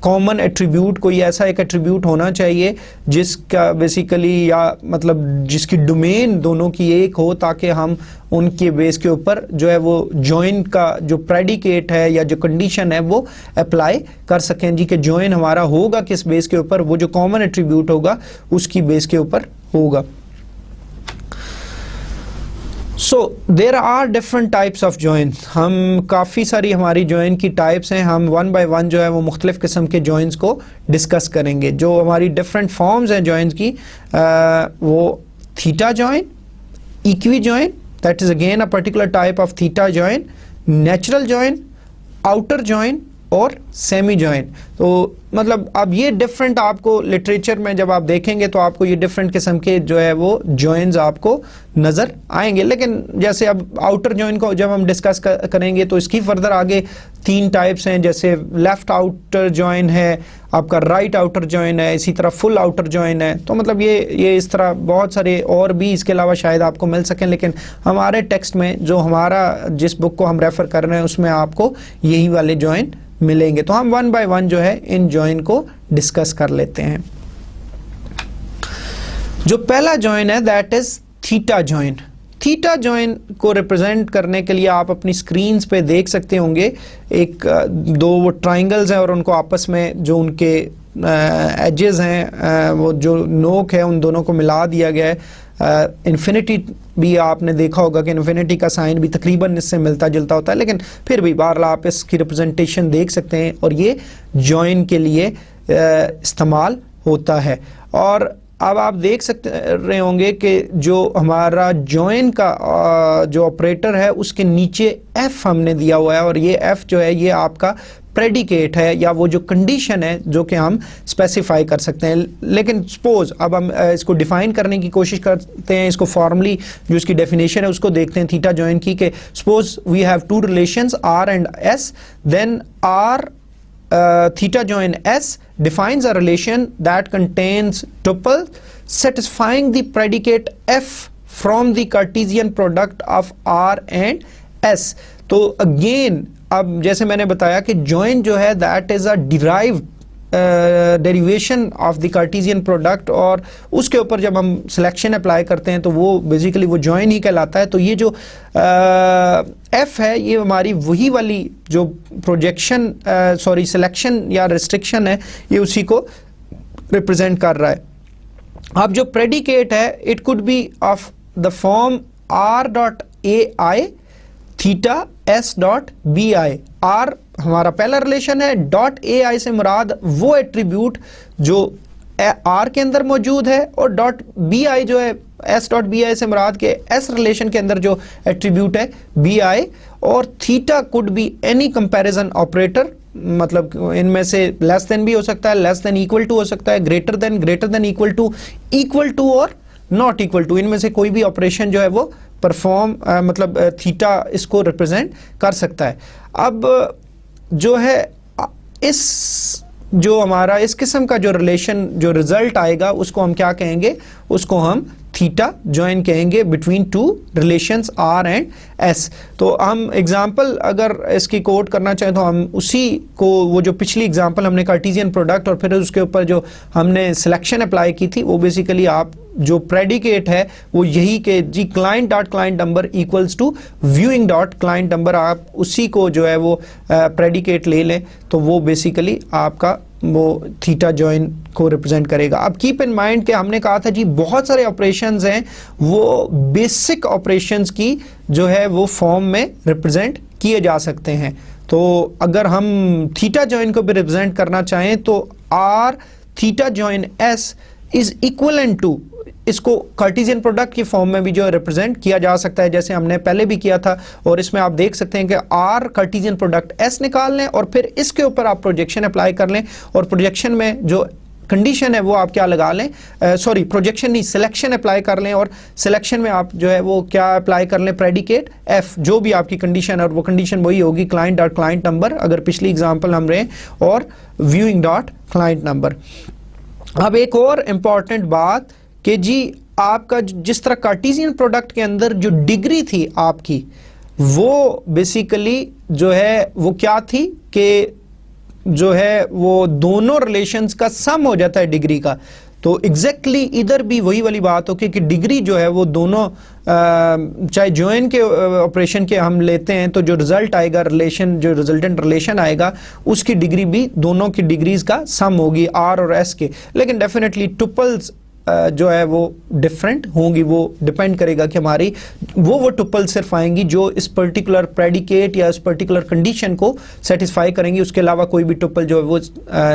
common attribute, कोई ऐसा एक एट्रीब्यूट होना चाहिए जिसका बेसिकली या मतलब जिसकी डोमेन दोनों की एक हो, ताकि हम उनके बेस के ऊपर जो है वो जॉइन का जो प्रेडिकेट है या जो कंडीशन है वो अप्लाई कर सकें जी, कि जॉइन हमारा होगा किस बेस के ऊपर, वो जो कॉमन एट्रीब्यूट होगा उसकी बेस के ऊपर होगा। So there are different types of join. हम काफ़ी सारी हमारी जॉइन की टाइप्स हैं, हम वन बाय वन जो है वो मुख्तलिफ किस्म के जॉइंस को डिस्कस करेंगे। जो हमारी डिफरेंट फॉर्म्स हैं जॉइंस की वो theta join, equi join that is again a particular type of theta join, natural join, outer join और सेमी जॉइन। तो मतलब अब ये डिफरेंट आपको लिटरेचर में जब आप देखेंगे तो आपको ये डिफरेंट किस्म के जो है वो जॉइंस आपको नज़र आएंगे। लेकिन जैसे अब आउटर जॉइन को जब हम डिस्कस करेंगे तो इसकी फर्दर आगे तीन टाइप्स हैं, जैसे लेफ्ट आउटर जॉइन है, आपका राइट आउटर जॉइन है, इसी तरह फुल आउटर जॉइन है। तो मतलब ये इस तरह बहुत सारे और भी इसके अलावा शायद आपको मिल सकें, लेकिन हमारे टेक्स्ट में जो हमारा जिस बुक को हम रेफ़र कर रहे हैं उसमें आपको यही वाले जॉइन मिलेंगे। तो हम वन बाय वन जो है इन जॉइन को डिस्कस कर लेते हैं। जो पहला जॉइन है that is theta join. Theta join को रिप्रेजेंट करने के लिए आप अपनी स्क्रीन्स पे देख सकते होंगे एक दो वो ट्राइंगल्स हैं और उनको आपस में जो उनके एजेस हैं वो जो नोक है उन दोनों को मिला दिया गया है। इन्फिनिटी भी आपने देखा होगा कि इन्फिनिटी का साइन भी तकरीबन इससे मिलता जुलता होता है, लेकिन फिर भी बहरहाल आप इसकी रिप्रेजेंटेशन देख सकते हैं और ये जॉइन के लिए इस्तेमाल होता है। और अब आप देख सकते रहे होंगे कि जो हमारा जॉइन का जो ऑपरेटर है उसके नीचे एफ हमने दिया हुआ है, और ये एफ जो है ये आपका प्रेडिकेट है या वो जो कंडीशन है जो कि हम स्पेसिफाई कर सकते हैं। लेकिन सपोज अब हम इसको डिफाइन करने की कोशिश करते हैं, इसको फॉर्मली जो इसकी डेफिनेशन है उसको देखते हैं थीटा जॉइन की, कि suppose we have two relations R and S, then R theta join S defines a relation that contains tuple satisfying the predicate F from the Cartesian product of R and S। तो again अब जैसे मैंने बताया कि join जो है that is a derived derivation of the cartesian product, और उसके ऊपर जब हम सिलेक्शन अप्लाई करते हैं तो वो बेसिकली वो जॉइन ही कहलाता है। तो ये जो एफ है ये हमारी वही वाली जो प्रोजेक्शन सिलेक्शन या रिस्ट्रिक्शन है ये उसी को रिप्रेजेंट कर रहा है। अब जो प्रेडिकेट है it could be of the form R dot A I theta S dot B I. R हमारा पहला रिलेशन है, डॉट ए आई से मुराद वो एट्रीब्यूट जो आर के अंदर मौजूद है, और डॉट बी आई जो है एस डॉट बी आई से मुराद के एस रिलेशन के अंदर जो एट्रीब्यूट है बी आई। और theta could be any comparison operator, मतलब इनमें से लेस देन भी हो सकता है, लेस देन इक्वल टू हो सकता है, ग्रेटर देन इक्वल टू और नॉट इक्वल टू, इनमें से कोई भी ऑपरेशन जो है वो परफॉर्म मतलब थीटा इसको रिप्रेजेंट कर सकता है। अब जो है इस जो हमारा इस किस्म का जो रिलेशन जो रिजल्ट आएगा उसको हम क्या कहेंगे, उसको हम थीटा ज्वाइन कहेंगे between two relations R and S. तो हम एग्जांपल अगर इसकी कोट करना चाहें तो हम उसी को, वो जो पिछली एग्जांपल हमने कार्टेशियन प्रोडक्ट और फिर उसके ऊपर जो हमने सिलेक्शन अप्लाई की थी, वो बेसिकली आप जो प्रेडिकेट है वो यही के जी client dot client number equals to viewing dot client number, आप उसी को जो है वो प्रेडिकेट ले लें तो वो बेसिकली आपका वो थीटा जॉइन को रिप्रेजेंट करेगा। अब कीप इन माइंड कि हमने कहा था जी बहुत सारे ऑपरेशंस हैं वो बेसिक ऑपरेशंस की जो है वो फॉर्म में रिप्रेजेंट किए जा सकते हैं। तो अगर हम थीटा जॉइन को भी रिप्रेजेंट करना चाहें तो R theta join S is equivalent to, इसको कार्टेशियन प्रोडक्ट की फॉर्म में भी जो रिप्रेजेंट किया जा सकता है जैसे हमने पहले भी किया था। और इसमें आप देख सकते हैं कि आर कार्टेशियन प्रोडक्ट एस निकाल लें और फिर इसके ऊपर आप प्रोजेक्शन अप्लाई कर लें और प्रोजेक्शन में जो कंडीशन है वो आप क्या लगा लें, सॉरी प्रोजेक्शन नहीं, सिलेक्शन अप्लाई कर लें और सिलेक्शन में आप जो है वो क्या अप्लाई कर लें, प्रेडिकेट एफ, जो भी आपकी कंडीशन है और वो कंडीशन वही होगी क्लाइंट डॉट क्लाइंट नंबर अगर पिछली एग्जांपल हम रहे, और व्यूइंग डॉट क्लाइंट नंबर। अब एक और इंपॉर्टेंट बात कि जी आपका जिस तरह कार्टेशियन प्रोडक्ट के अंदर जो डिग्री थी आपकी वो बेसिकली जो है वो क्या थी कि जो है वो दोनों रिलेशंस का सम हो जाता है डिग्री का। तो एग्जैक्टली इधर भी वही वाली बात होगी कि डिग्री जो है वो दोनों चाहे ज्वाइन के ऑपरेशन के हम लेते हैं तो जो रिजल्ट आएगा रिलेशन, जो रिजल्टेंट रिलेशन आएगा उसकी डिग्री भी दोनों की डिग्रीज का सम होगी आर और एस के। लेकिन डेफिनेटली टुपल्स जो है वो डिफरेंट होंगी, वो डिपेंड करेगा कि हमारी वो टुपल सिर्फ आएंगी जो इस पर्टिकुलर प्रेडिकेट या इस पर्टिकुलर कंडीशन को सेटिस्फाई करेंगी, उसके अलावा कोई भी टुपल जो है वो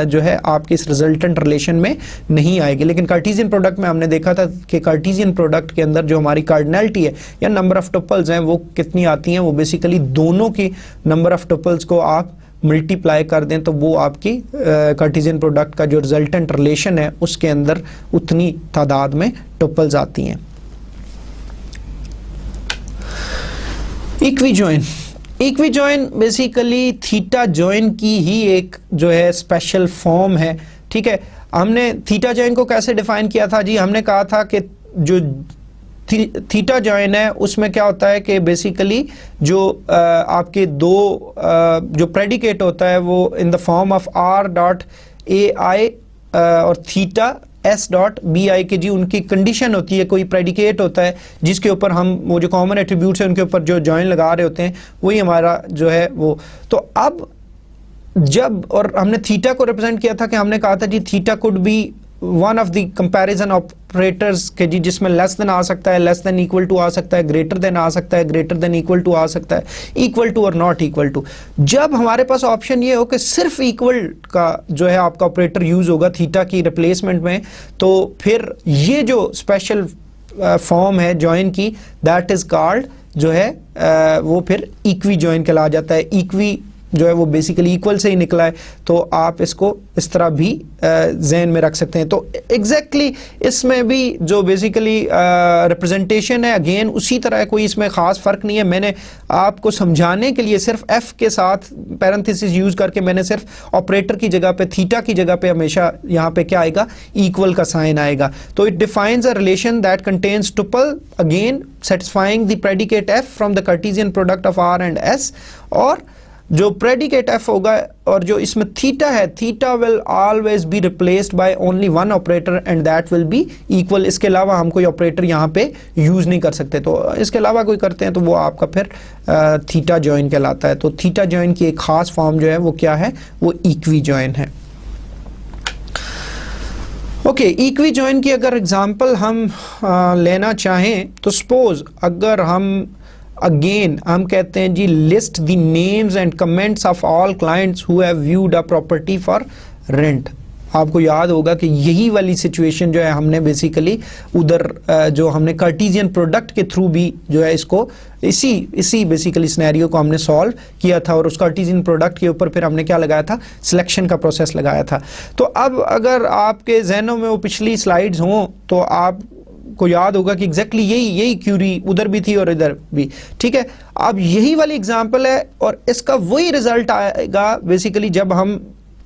जो है आपके इस रिजल्टेंट रिलेशन में नहीं आएगी। लेकिन कार्टेशियन प्रोडक्ट में हमने देखा था कि कार्टेशियन प्रोडक्ट के अंदर जो हमारी कार्डिनलिटी है या नंबर ऑफ टुपल्स हैं वो कितनी आती हैं, वो बेसिकली दोनों की नंबर ऑफ टुपल्स को आप मल्टीप्लाई कर दें तो वो आपकी कार्टेशियन प्रोडक्ट का जो रिजल्टेंट रिलेशन है उसके अंदर उतनी तादाद में टुपल्स आती हैं। Equi join, equi join basically theta join की ही एक जो है स्पेशल फॉर्म है। ठीक है, हमने थीटा जॉइन को कैसे डिफाइन किया था जी, हमने कहा था कि जो थीटा जॉइन है उसमें क्या होता है कि बेसिकली जो आपके दो जो प्रेडिकेट होता है वो in the form of R dot A I और theta S dot B I के जी उनकी कंडीशन होती है, कोई प्रेडिकेट होता है जिसके ऊपर हम वो जो कॉमन एट्रीब्यूट्स है उनके ऊपर जो जॉइन लगा रहे होते हैं वही हमारा जो है वो। तो अब जब और हमने थीटा को रिप्रेजेंट किया था कि हमने कहा था जी theta could be one of the comparison operators के जी जिसमें लेस देन आ सकता है, लेस देन इक्वल टू आ सकता है, ग्रेटर देन आ सकता है, ग्रेटर देन इक्वल टू आ सकता है, इक्वल टू और नॉट इक्वल टू। जब हमारे पास ऑप्शन ये हो कि सिर्फ इक्वल का जो है आपका ऑपरेटर यूज होगा थीटा की रिप्लेसमेंट में, तो फिर ये जो स्पेशल फॉर्म है जॉइन की दैट इज कॉल्ड जो है वो फिर इक्वी जॉइन कहला जाता है। इक्वी जो है वो बेसिकली इक्वल से ही निकला है, तो आप इसको इस तरह भी ज़हन में रख सकते हैं। तो एग्जैक्टली इसमें भी जो बेसिकली रिप्रेजेंटेशन है अगेन उसी तरह है, कोई इसमें ख़ास फ़र्क नहीं है। मैंने आपको समझाने के लिए सिर्फ एफ के साथ पैरेंथेसिस यूज़ करके मैंने सिर्फ ऑपरेटर की जगह पे थीटा की जगह पे हमेशा यहाँ पे क्या आएगा, इक्वल का साइन आएगा। तो it defines a relation that contains tuple again satisfying the predicate F from the cartesian product of R and S, और जो प्रेडिकेट एफ होगा और जो इसमें थीटा है, theta will always be replaced by only one operator and that will B equal. इसके अलावा हम कोई ऑपरेटर यहाँ पे यूज नहीं कर सकते, तो इसके अलावा कोई करते हैं तो वो आपका फिर थीटा जॉइन कहलाता है। तो थीटा जॉइन की एक खास फॉर्म जो है वो क्या है, वो इक्वी जॉइन है। ओके, इक्वी जॉइन की अगर एग्जांपल हम लेना चाहें तो सपोज अगर हम अगेन हम कहते हैं जी list the names and comments of all clients who have viewed a property for rent. आपको याद होगा कि यही वाली सिचुएशन जो है हमने बेसिकली उधर जो हमने कार्टेशियन प्रोडक्ट के थ्रू भी जो है इसको इसी बेसिकली सिनेरियो को हमने सॉल्व किया था, और उस कार्टेशियन प्रोडक्ट के ऊपर फिर हमने क्या लगाया था, सिलेक्शन का प्रोसेस लगाया था। तो अब अगर आपके जहनों में वो पिछली स्लाइड्स हों तो आप को याद होगा कि एग्जैक्टली यही क्यूरी उधर भी थी और इधर भी। ठीक है, अब यही वाली एग्जांपल है और इसका वही रिजल्ट आएगा बेसिकली जब हम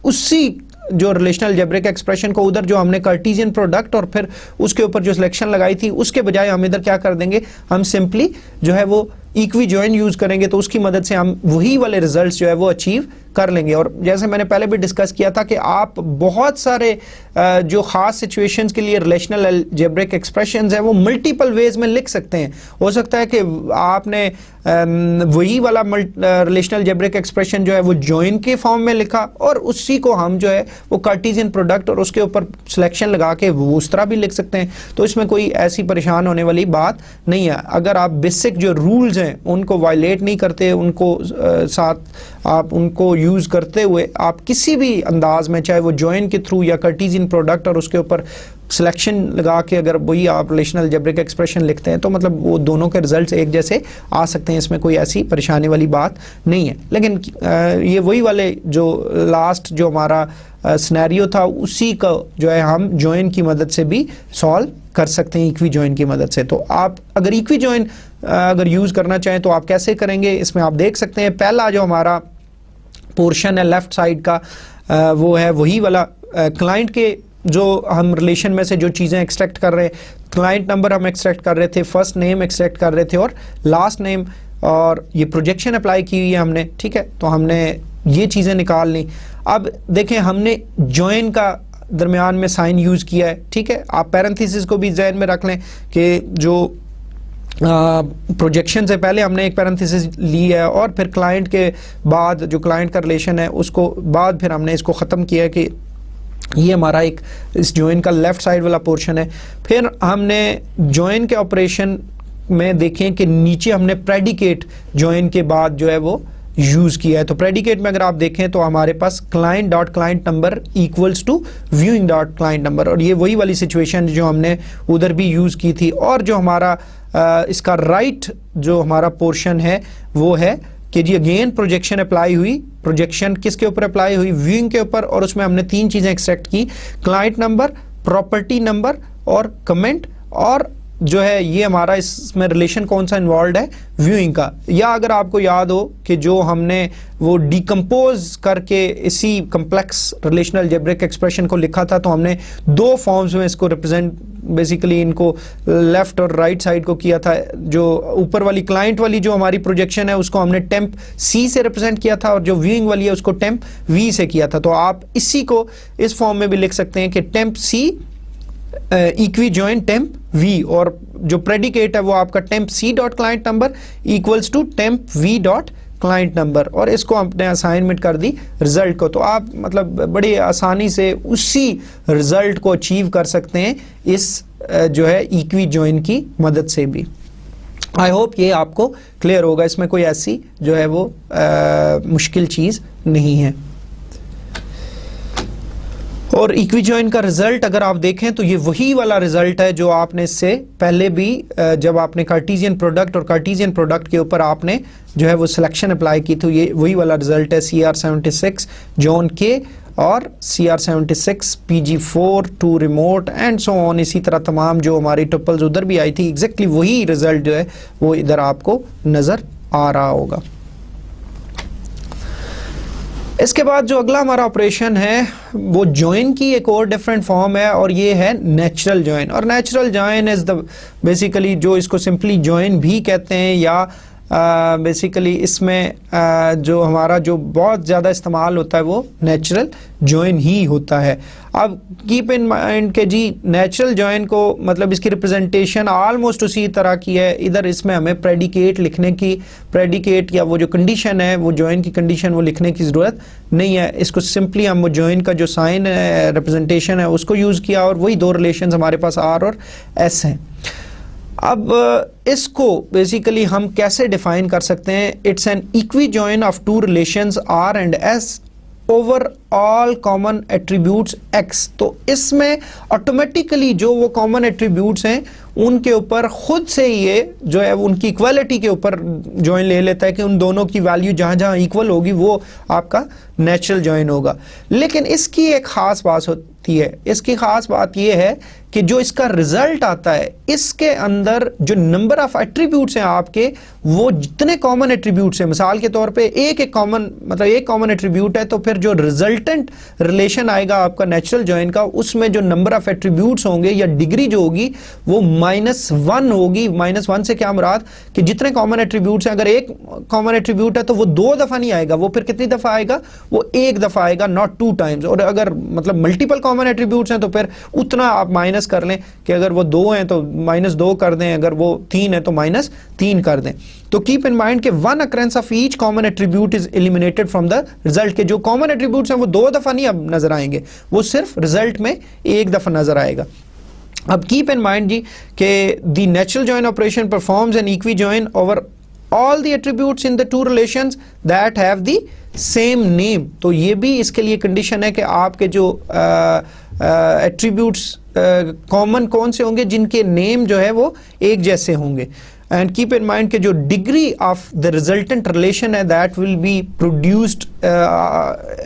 उसी जो रिलेशनल अलजेब्रिक एक्सप्रेशन को उधर जो हमने कार्टेशियन प्रोडक्ट और फिर उसके ऊपर जो सिलेक्शन लगाई थी उसके बजाय हम इधर क्या कर देंगे, हम सिंपली जो है वो इक्वी जॉइन यूज करेंगे, तो उसकी मदद से हम वही वाले रिजल्ट्स जो है वो अचीव कर लेंगे। और जैसे मैंने पहले भी डिस्कस किया था कि आप बहुत सारे जो खास सिचुएशंस के लिए रिलेशनल अलजेब्रिक एक्सप्रेशंस है वो मल्टीपल वेज में लिख सकते हैं। हो सकता है कि आपने वही वाला रिलेशनल अलजेब्रिक एक्सप्रेशन जो है वो जॉइन के फॉर्म में लिखा और उसी को हम जो है वो कार्टेशियन प्रोडक्ट और उसके ऊपर सिलेक्शन लगा के वो उस तरह भी लिख सकते हैं। तो इसमें कोई ऐसी परेशान होने वाली बात नहीं है। अगर आप बेसिक जो रूल्स हैं उनको वायलेट नहीं करते, उनको साथ आप उनको यूज करते हुए आप किसी भी अंदाज में, चाहे वो जॉइन के थ्रू या कार्टेशियन प्रोडक्ट और उसके ऊपर सिलेक्शन लगा के अगर वही आप रिलेशनल अलजेब्रिक एक्सप्रेशन लिखते हैं तो मतलब वो दोनों के रिजल्ट्स एक जैसे आ सकते हैं, इसमें कोई ऐसी परेशानी वाली बात नहीं है। लेकिन ये वही वाले जो लास्ट जो हमारा सिनेरियो था उसी का जो है हम जॉइन की मदद से भी सॉल्व कर सकते हैं, इक्वी जॉइन की मदद से। तो आप अगर इक्वी जॉइन अगर यूज करना चाहें तो आप कैसे करेंगे, इसमें आप देख सकते हैं पहला जो हमारा पोर्शन है लेफ्ट साइड का वो है वही वाला क्लाइंट के जो हम रिलेशन में से जो चीज़ें एक्सट्रैक्ट कर रहे हैं, क्लाइंट नंबर हम एक्सट्रैक्ट कर रहे थे, फर्स्ट नेम एक्सट्रैक्ट कर रहे थे और लास्ट नेम, और ये प्रोजेक्शन अप्लाई की हुई है हमने, ठीक है। तो हमने ये चीज़ें निकाल ली। अब देखें हमने जॉइन का दरमियान में साइन यूज़ किया है, ठीक है। आप पैरेंथेसिस को भी ज़हन में रख लें कि जो प्रोजेक्शन से पहले हमने एक पैरेंथेसिस ली है और फिर क्लाइंट के बाद जो क्लाइंट का रिलेशन है उसको बाद फिर हमने इसको ख़त्म किया कि ये हमारा एक इस जॉइन का लेफ्ट साइड वाला पोर्शन है। फिर हमने जॉइन के ऑपरेशन में देखें कि नीचे हमने प्रेडिकेट जॉइन के बाद जो है वो यूज़ किया है। तो प्रेडिकेट में अगर आप देखें तो हमारे पास client dot client number equals to viewing dot client number, और ये वही वाली सिचुएशन जो हमने उधर भी यूज़ की थी। और जो हमारा इसका राइट जो हमारा पोर्शन है वो है कि जी अगेन प्रोजेक्शन अप्लाई हुई, प्रोजेक्शन किसके ऊपर अप्लाई हुई, व्यूइंग के ऊपर, और उसमें हमने तीन चीज़ें एक्सट्रैक्ट की, क्लाइंट नंबर, प्रॉपर्टी नंबर और कमेंट। और जो है ये हमारा इसमें रिलेशन कौन सा इन्वॉल्व है, व्यूइंग का। या अगर आपको याद हो कि जो हमने वो डिकम्पोज करके इसी कम्प्लेक्स रिलेशनल अलजेब्रिक एक्सप्रेशन को लिखा था तो हमने दो फॉर्म्स में इसको रिप्रेजेंट बेसिकली इनको लेफ्ट और राइट साइड को किया था। जो ऊपर वाली क्लाइंट वाली जो हमारी प्रोजेक्शन है उसको हमने टेम्प सी से रिप्रेजेंट किया था और जो व्यूइंग वाली है उसको टेम्प वी से किया था। तो आप इसी को इस फॉर्म में भी लिख सकते हैं कि temp C equi join temp V, और जो प्रेडिकेट है वो आपका temp C dot client number equals to temp V dot client number, और इसको हमने असाइनमेंट कर दी रिजल्ट को। तो आप मतलब बड़ी आसानी से उसी रिजल्ट को अचीव कर सकते हैं इस जो है इक्वी जॉइन की मदद से भी। आई होप ये आपको क्लियर होगा, इसमें कोई ऐसी जो है वो मुश्किल चीज़ नहीं है। और इक्वी जॉइन का रिजल्ट अगर आप देखें तो ये वही वाला रिजल्ट है जो आपने इससे पहले भी जब आपने कार्टेशियन प्रोडक्ट और कार्टेशियन प्रोडक्ट के ऊपर आपने जो है वो सिलेक्शन अप्लाई की, तो ये वही वाला रिजल्ट है CR76 जॉन के और CR76 PG4 to remote and so on. इसी तरह तमाम जो हमारी ट्रिपल्स उधर भी आई थी एग्जैक्टली वही रिजल्ट जो है वो इधर आपको नज़र आ रहा होगा। इसके बाद जो अगला हमारा ऑपरेशन है वो जॉइन की एक और डिफरेंट फॉर्म है और ये है नेचुरल जॉइन। और natural join is the basically जो इसको सिंपली जॉइन भी कहते हैं या बेसिकली इसमें जो हमारा जो बहुत ज़्यादा इस्तेमाल होता है वो नेचुरल जॉइन ही होता है। अब कीप इन माइंड के जी नेचुरल जॉइन को मतलब इसकी रिप्रेजेंटेशन ऑलमोस्ट उसी तरह की है। इधर इसमें हमें प्रेडिकेट लिखने की, प्रेडिकेट या वो जो कंडीशन है वो जॉइन की कंडीशन वो लिखने की ज़रूरत नहीं है। इसको सिंपली हम जॉइन का जो साइन है रिप्रेजेंटेशन है उसको यूज़ किया और वही दो रिलेशन हमारे पास आर और एस हैं। अब इसको बेसिकली हम कैसे डिफाइन कर सकते हैं, it's an equi join of two relations R and S over all common attributes X. तो इसमें ऑटोमेटिकली जो वो कॉमन एट्रीब्यूट्स हैं उनके ऊपर खुद से ये जो है उनकी इक्वालिटी के ऊपर जॉइन ले लेता है कि उन दोनों की वैल्यू जहाँ जहाँ इक्वल होगी वो आपका नेचुरल जॉइन होगा। लेकिन इसकी एक ख़ास बात होती है, इसकी खास बात यह है कि जो इसका रिजल्ट आता है इसके अंदर जो नंबर ऑफ एट्रीब्यूट्स हैं आपके, वो जितने कॉमन एट्रीब्यूट्स हैं, मिसाल के तौर पे एक कॉमन मतलब एक कॉमन एट्रीब्यूट है, तो फिर जो रिजल्टेंट रिलेशन आएगा आपका नेचुरल जॉइन का, उसमें जो नंबर ऑफ एट्रीब्यूट्स होंगे या डिग्री जो होगी वो -1 होगी। -1 से क्या मुराद कि जितने कॉमन एट्रीब्यूट्स हैं, अगर एक कॉमन एट्रीब्यूट है तो वो 2 दफा नहीं आएगा, वो फिर कितनी दफा आएगा, वो 1 दफा आएगा, नॉट 2 टाइम्स। और अगर मतलब मल्टीपल कॉमन एट्रीब्यूट्स हैं तो फिर उतना आप माइनस कर लें कि अगर वो 2 हैं तो -2 कर दें, अगर वो 3 है तो -3 कर दें। तो कीप इन माइंड कि 1 occurrence of each common attribute is eliminated from the result, के जो कॉमन एट्रीब्यूट्स हैं वो 2 दफा नहीं अब नजर आएंगे, वो सिर्फ रिजल्ट में 1 दफा नजर आएगा। अब कीप इन माइंड जी कि the natural join operation performs an equi join over all the attributes in the two relations that have the same name। तो ये भी इसके लिए कंडीशन है कि आपके जो एट्रीब्यूट्स कॉमन कौन से होंगे, जिनके नेम जो है वो एक जैसे होंगे। एंड कीप इन माइंड कि जो degree of the resultant relation है that will be produced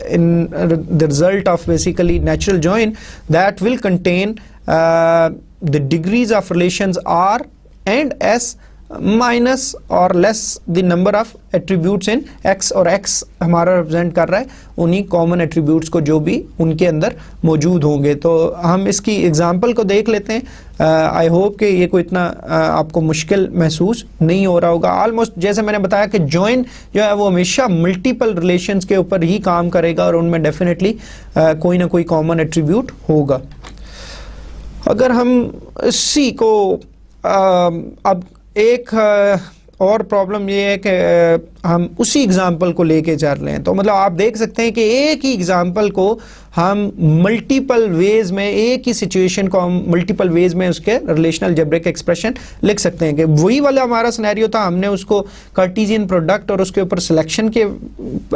in the result of basically natural join, that will contain the degrees of relations R and S minus और less the number of attributes in X, और X हमारा represent कर रहा है उन्हीं common attributes को जो भी उनके अंदर मौजूद होंगे। तो हम इसकी एग्जांपल को देख लेते हैं। आई होप कि ये कोई इतना आपको मुश्किल महसूस नहीं हो रहा होगा। ऑलमोस्ट जैसे मैंने बताया कि जॉइन जो है वो हमेशा मल्टीपल रिलेशंस के ऊपर ही काम करेगा और उनमें डेफिनेटली कोई ना कोई कॉमन एट्रीब्यूट होगा। अगर हम इसी को अब एक और प्रॉब्लम ये है कि हम उसी एग्जाम्पल को लेके चल रहे हैं, तो मतलब आप देख सकते हैं कि एक ही एग्जाम्पल को हम मल्टीपल वेज में, एक ही सिचुएशन को हम मल्टीपल वेज में उसके रिलेशनल अलजेब्रिक एक्सप्रेशन लिख सकते हैं। कि वही वाला हमारा सिनेरियो था, हमने उसको कार्टेशियन प्रोडक्ट और उसके ऊपर सिलेक्शन के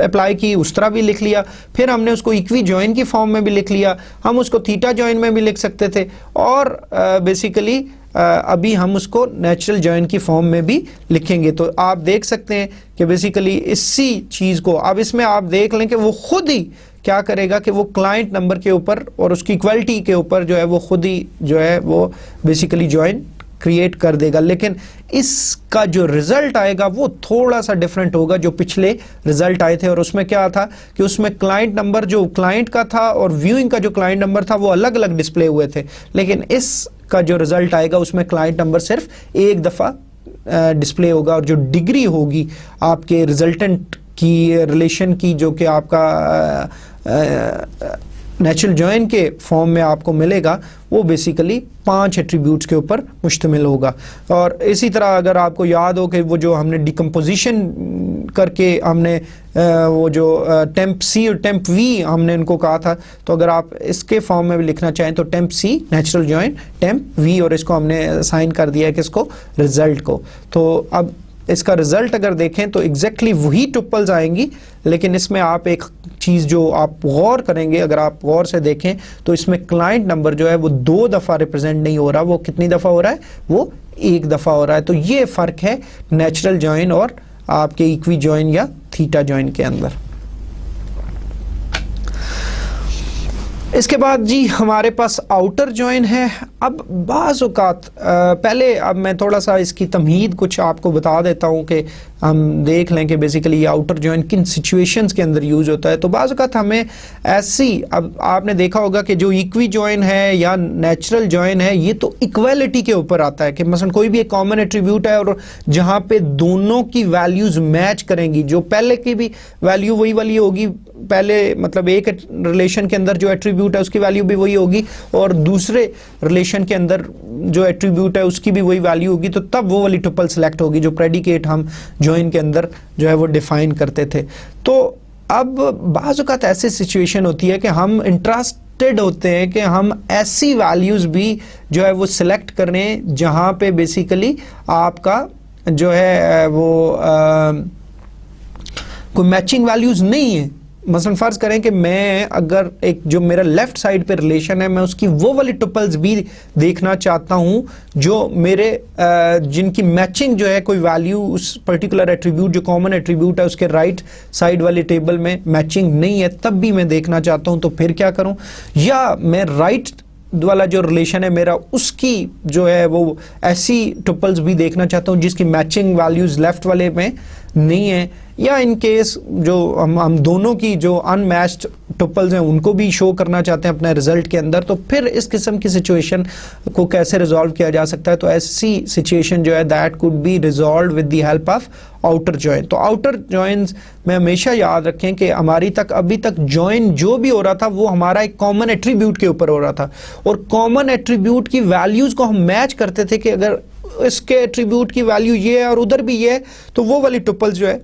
अप्लाई की, उस तरह भी लिख लिया, फिर हमने उसको इक्वी जॉइन की फॉर्म में भी लिख लिया, हम उसको थीटा जॉइन में भी लिख सकते थे, और बेसिकली अभी हम उसको नेचुरल जॉइन की फॉर्म में भी लिखेंगे। तो आप देख सकते हैं कि बेसिकली इसी चीज़ को अब इसमें आप देख लें कि वो खुद ही क्या करेगा कि वो क्लाइंट नंबर के ऊपर और उसकी इक्वलिटी के ऊपर जो है वो खुद ही जो है वो बेसिकली जॉइन क्रिएट कर देगा। लेकिन इसका जो रिजल्ट आएगा वो थोड़ा सा डिफरेंट होगा जो पिछले रिजल्ट आए थे, और उसमें क्या था कि उसमें क्लाइंट नंबर जो क्लाइंट का था और व्यूइंग का जो क्लाइंट नंबर था वो अलग अलग डिस्प्ले हुए थे। लेकिन इसका जो रिजल्ट आएगा उसमें क्लाइंट नंबर सिर्फ एक दफ़ा डिस्प्ले होगा, और जो डिग्री होगी आपके रिजल्टेंट की रिलेशन की जो कि आपका नेचुरल जॉइन के फॉर्म में आपको मिलेगा वो बेसिकली 5 एट्रीब्यूट्स के ऊपर मुश्तमिल होगा। और इसी तरह अगर आपको याद हो कि वो जो हमने डिकम्पोजिशन करके हमने वो जो टेम्प सी और टेम्प वी हमने इनको कहा था, तो अगर आप इसके फॉर्म में भी लिखना चाहें तो temp C natural join temp V, और इसको हमने असाइन कर दिया है किसको, रिजल्ट को। तो अब इसका रिजल्ट अगर देखें तो एग्जैक्टली वही टुपल्स आएंगी, लेकिन इसमें आप एक चीज़ जो आप गौर करेंगे, अगर आप गौर से देखें तो इसमें क्लाइंट नंबर जो है वो 2 दफ़ा रिप्रेजेंट नहीं हो रहा, वो कितनी दफ़ा हो रहा है, वो 1 दफ़ा हो रहा है। तो ये फ़र्क है नेचुरल जॉइन और आपके इक्वी जॉइन या थीटा जॉइन के अंदर। इसके बाद जी हमारे पास आउटर जॉइन है। अब बाज़ औक़ात पहले अब मैं थोड़ा सा इसकी तमहीद कुछ आपको बता देता हूँ कि हम देख लें कि बेसिकली ये आउटर जॉइन किन सिचुएशंस के अंदर यूज़ होता है। तो बाज़ औक़ात हमें ऐसी, अब आपने देखा होगा कि जो इक्वी जॉइन है या नेचुरल जॉइन है ये तो इक्वलिटी के ऊपर आता है कि मसलन कोई भी एक कॉमन एट्रीब्यूट है और जहाँ पे दोनों की वैल्यूज़ मैच करेंगी, जो पहले की भी वैल्यू वही वाली होगी, पहले मतलब एक रिलेशन के अंदर जो एट्रीब्यूट है उसकी वैल्यू भी वही होगी और दूसरे रिलेशन के अंदर जो एट्रीब्यूट है उसकी भी वही वैल्यू होगी, तो तब वो वाली टुपल सेलेक्ट होगी जो प्रेडिकेट हम जॉइन के अंदर जो है वो डिफाइन करते थे। तो अब बाज़ औक़ात ऐसी सिचुएशन होती है कि हम इंटरेस्टेड होते हैं कि हम ऐसी वैल्यूज़ भी जो है वो सिलेक्ट करें जहाँ पे बेसिकली आपका जो है वो कोई मैचिंग वैल्यूज़ नहीं है, मसलन फ़र्ज़ करें कि मैं अगर एक जो मेरा लेफ़्ट साइड पे रिलेशन है, मैं उसकी वो वाली टुपल्स भी देखना चाहता हूँ जो मेरे जिनकी मैचिंग जो है कोई वैल्यू उस पर्टिकुलर एट्रीब्यूट जो कॉमन एट्रीब्यूट है उसके राइट साइड वाले टेबल में मैचिंग नहीं है, तब भी मैं देखना चाहता हूँ, तो फिर क्या करूँ? या मैं राइट वाला जो रिलेशन है मेरा उसकी जो है वो ऐसी टुपल्स भी देखना चाहता हूँ जिसकी मैचिंग वैल्यूज़ लेफ़्ट वाले में नहीं है, या इन केस जो हम दोनों की जो अनमैच्ड टुपल्स हैं उनको भी शो करना चाहते हैं अपने रिजल्ट के अंदर, तो फिर इस किस्म की सिचुएशन को कैसे रिजॉल्व किया जा सकता है? तो ऐसी सिचुएशन जो है that could be resolve with the help of outer join. तो आउटर जॉइंस में हमेशा याद रखें कि हमारी तक अभी तक जॉइन जो भी हो रहा था वो हमारा एक कॉमन एट्रीब्यूट के ऊपर हो रहा था, और कॉमन एट्रीब्यूट की वैल्यूज़ को हम मैच करते थे कि अगर इसके एट्रीब्यूट की वैल्यू ये है और उधर भी ये है तो वो वाली टुपल्स जो है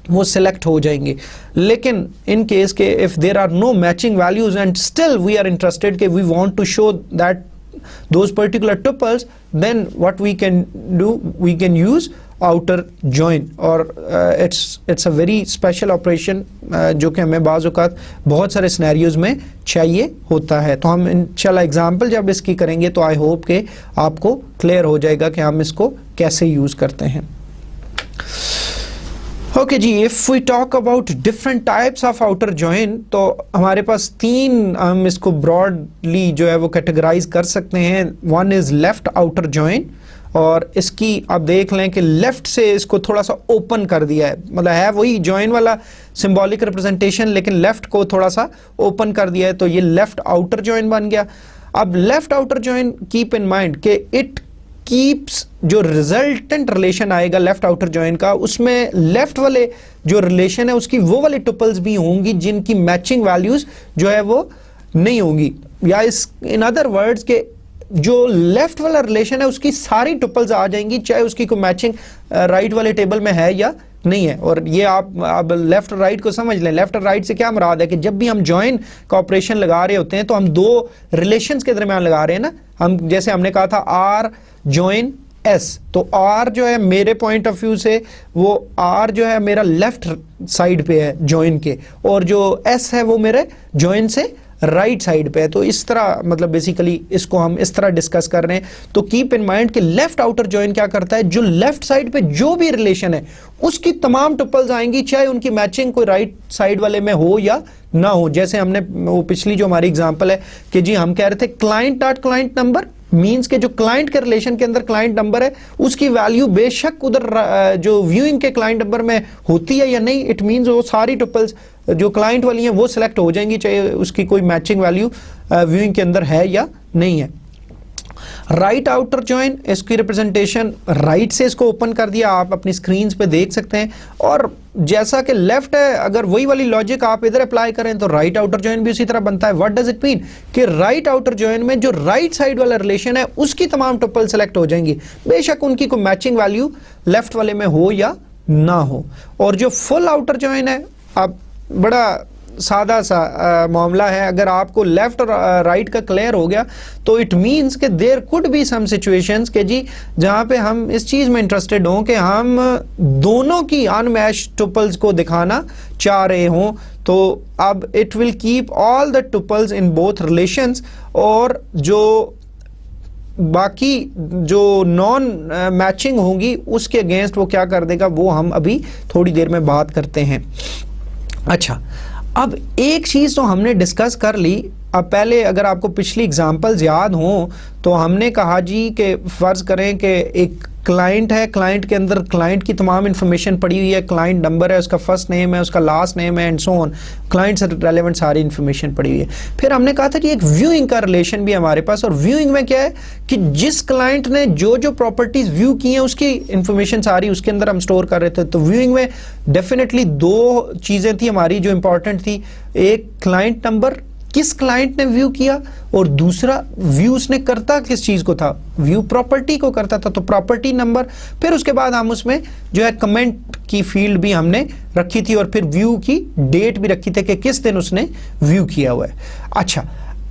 वो सिलेक्ट हो जाएंगे। लेकिन इन केस के if there are no matching values and still we are interested कि we want to show that those particular tuples, then what we can do, we can use outer join, और it's a very special operation जो कि हमें बाज़ औक़ात बहुत सारे scenarios में चाहिए होता है। तो हम इंशाल्लाह एग्जाम्पल जब इसकी करेंगे तो आई होप कि आपको क्लियर हो जाएगा कि हम इसको कैसे यूज़ करते हैं। ओके जी, if we talk about different types of outer join, तो हमारे पास तीन हम इसको ब्रॉडली जो है वो कैटेगराइज कर सकते हैं। One is left outer join, और इसकी आप देख लें कि लेफ़्ट से इसको थोड़ा सा ओपन कर दिया है, मतलब है वही जॉइन वाला सिंबॉलिक रिप्रेजेंटेशन लेकिन लेफ़्ट को थोड़ा सा ओपन कर दिया है, तो ये लेफ़्ट आउटर जॉइन बन गया। अब left outer join keep in mind कि इट कीप्स जो रिजल्टेंट रिलेशन आएगा लेफ्ट आउटर जॉइन का, उसमें लेफ्ट वाले जो रिलेशन है उसकी वो वाली टुपल्स भी होंगी जिनकी मैचिंग वैल्यूज जो है वो नहीं होंगी, या इस इन अदर वर्ड्स के जो लेफ्ट वाला रिलेशन है उसकी सारी टुपल्स आ जाएंगी चाहे उसकी कोई मैचिंग राइट वाले टेबल में है या नहीं है। और ये आप लेफ्ट और राइट को समझ लें। लेफ्ट और राइट से क्या मुराद है कि जब भी हम जॉइन का ऑपरेशन लगा रहे होते हैं तो हम दो रिलेशंस के दरमियान लगा रहे हैं ना। हम जैसे हमने कहा था आर जॉइन एस, तो आर जो है मेरे पॉइंट ऑफ व्यू से वो आर जो है मेरा लेफ्ट साइड पे है जॉइन के, और जो एस है वो मेरे जॉइन से राइट साइड पे है। तो इस तरह मतलब बेसिकली इसको हम इस तरह डिस्कस कर रहे हैं। तो कीप इन माइंड कि लेफ्ट आउटर जॉइन क्या करता है, जो लेफ्ट साइड पे जो भी रिलेशन है उसकी तमाम टुपल्स आएंगी चाहे उनकी मैचिंग कोई राइट साइड वाले में हो या ना हो। जैसे हमने वो पिछली जो हमारी एग्जांपल है कि जी हम कह रहे थे client dot client number means के जो क्लाइंट के रिलेशन के अंदर क्लाइंट नंबर है उसकी वैल्यू बेशक उधर जो व्यूइंग के क्लाइंट नंबर में होती है या नहीं, इट मींस वो सारी टुपल्स जो क्लाइंट वाली हैं वो सिलेक्ट हो जाएंगी चाहे उसकी कोई मैचिंग वैल्यू व्यूइंग के अंदर है या नहीं है। राइट आउटर जॉइन, इसकी रिप्रेजेंटेशन राइट से इसको ओपन कर दिया, आप अपनी स्क्रीन पे देख सकते हैं। और जैसा कि लेफ्ट है अगर वही वाली लॉजिक आप इधर अप्लाई करें तो राइट आउटर जॉइन भी उसी तरह बनता है। व्हाट डज इट मीन कि राइट आउटर जॉइन में जो राइट साइड वाला रिलेशन है उसकी तमाम टुपल सेलेक्ट हो जाएंगी बेशक उनकी कोई मैचिंग वैल्यू लेफ्ट वाले में हो या ना हो। और जो फुल आउटर जॉइन है, अब बड़ा सादा सा मामला है, अगर आपको लेफ्ट और राइट का क्लियर हो गया तो इट मींस कि there could be some situations के जी जहां पे हम इस चीज में इंटरेस्टेड हों कि हम दोनों की अनमैच्ड टुपल्स को दिखाना चाह रहे हों, तो अब it will keep all the tuples in both relations, और जो बाकी जो नॉन मैचिंग होंगी उसके अगेंस्ट वो क्या कर देगा वो हम अभी थोड़ी देर में बात करते हैं। अच्छा, अब एक चीज़ तो हमने डिस्कस कर ली। अब पहले अगर आपको पिछली एग्जांपल्स याद हों तो हमने कहा जी कि फ़र्ज़ करें कि एक क्लाइंट है, क्लाइंट के अंदर क्लाइंट की तमाम इन्फॉर्मेशन पड़ी हुई है, क्लाइंट नंबर है, उसका फर्स्ट नेम है, उसका लास्ट नेम है एंड सो ऑन, क्लाइंट से रेलेवेंट सारी इन्फॉर्मेशन पड़ी हुई है। फिर हमने कहा था कि एक व्यूइंग का रिलेशन भी हमारे पास, और व्यूइंग में क्या है कि जिस क्लाइंट ने जो जो प्रॉपर्टीज व्यू की हैं उसकी इन्फॉर्मेशन सारी उसके अंदर हम स्टोर कर रहे थे। तो व्यूइंग में डेफिनेटली दो चीज़ें थी हमारी जो इंपॉर्टेंट थी, एक क्लाइंट नंबर किस क्लाइंट ने व्यू किया, और दूसरा व्यू उसने करता किस चीज को था, व्यू प्रॉपर्टी को करता था, तो प्रॉपर्टी नंबर। फिर उसके बाद हम उसमें जो है कमेंट की फील्ड भी हमने रखी थी, और फिर व्यू की डेट भी रखी थी कि किस दिन उसने व्यू किया हुआ है। अच्छा,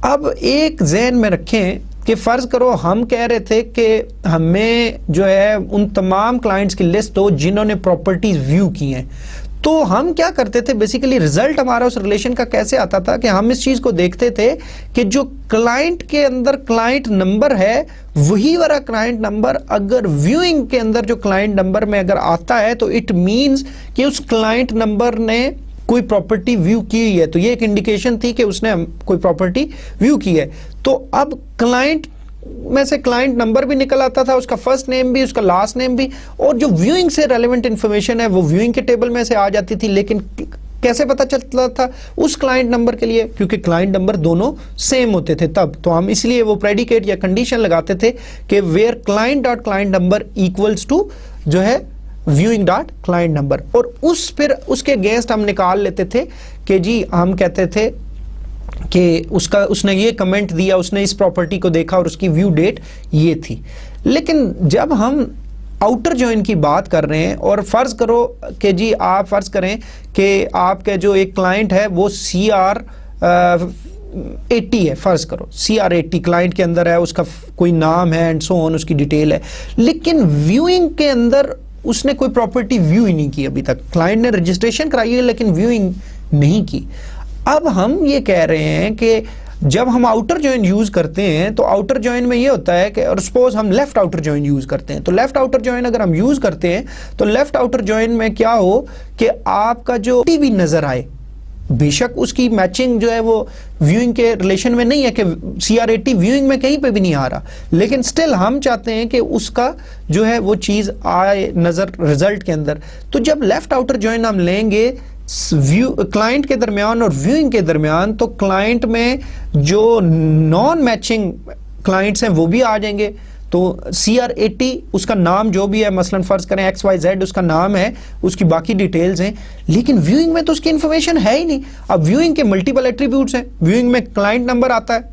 अब एक ज़हन में रखें कि फ़र्ज़ करो हम कह रहे थे कि हमें जो है उन तमाम क्लाइंट्स की लिस्ट हो जिन्होंने प्रॉपर्टीज व्यू की हैं, तो हम क्या करते थे, बेसिकली रिजल्ट हमारा उस रिलेशन का कैसे आता था कि हम इस चीज को देखते थे कि जो क्लाइंट के अंदर क्लाइंट नंबर है वही वाला क्लाइंट नंबर अगर व्यूइंग के अंदर जो क्लाइंट नंबर में अगर आता है तो इट मींस कि उस क्लाइंट नंबर ने कोई प्रॉपर्टी व्यू की है, तो ये एक इंडिकेशन थी कि उसने कोई प्रॉपर्टी व्यू की है। तो अब क्लाइंट में से क्लाइंट नंबर भी निकल आता था, उसका फर्स्ट नेम भी, उसका लास्ट नेम भी, और जो व्यूइंग से रेलेवेंट इंफॉर्मेशन है वो व्यूइंग के टेबल में से आ जाती थी। लेकिन कैसे पता चलता था उस क्लाइंट नंबर के लिए, क्योंकि क्लाइंट नंबर दोनों सेम होते थे तब, तो हम इसलिए वो प्रेडिकेट या कंडीशन लगाते थे कि where client dot client number equals to जो है व्यूइंग डॉट क्लाइंट नंबर, और उस फिर उसके अगेंस्ट हम निकाल लेते थे कि जी हम कहते थे कि उसने ये कमेंट दिया, उसने इस प्रॉपर्टी को देखा और उसकी व्यू डेट ये थी। लेकिन जब हम आउटर जॉइन की बात कर रहे हैं और फर्ज करो कि जी आप फर्ज करें कि आपके जो एक क्लाइंट है वो CR80 है, फर्ज करो CR80 क्लाइंट के अंदर है, उसका कोई नाम है एंड सो ऑन, उसकी डिटेल है, लेकिन व्यूइंग के अंदर उसने कोई प्रॉपर्टी व्यू ही नहीं की अभी तक। क्लाइंट ने रजिस्ट्रेशन कराई है लेकिन व्यूइंग नहीं की। अब हम ये कह रहे हैं कि जब हम आउटर जॉइन यूज करते हैं तो आउटर जॉइन में ये होता है कि, और सपोज हम लेफ्ट आउटर जॉइन यूज करते हैं, तो लेफ्ट आउटर जॉइन अगर हम यूज करते हैं तो लेफ्ट आउटर जॉइन में क्या हो कि आपका जो टीवी नजर आए, बेशक उसकी मैचिंग जो है वो व्यूइंग के रिलेशन में नहीं है कि CR80 व्यूइंग में कहीं पे भी नहीं आ रहा, लेकिन स्टिल हम चाहते हैं कि उसका जो है वो चीज आए नजर रिजल्ट के अंदर। तो जब लेफ्ट आउटर जॉइन हम लेंगे व्यू क्लाइंट के दरमियान और व्यूइंग के दरमियान, तो क्लाइंट में जो नॉन मैचिंग क्लाइंट्स हैं वो भी आ जाएंगे। तो CR80 उसका नाम जो भी है, मसलन फर्ज करें XYZ उसका नाम है, उसकी बाकी डिटेल्स हैं, लेकिन व्यूइंग में तो उसकी इंफॉर्मेशन है ही नहीं। अब व्यूइंग के मल्टीपल एट्रीब्यूट्स हैं, व्यूइंग में क्लाइंट नंबर आता है,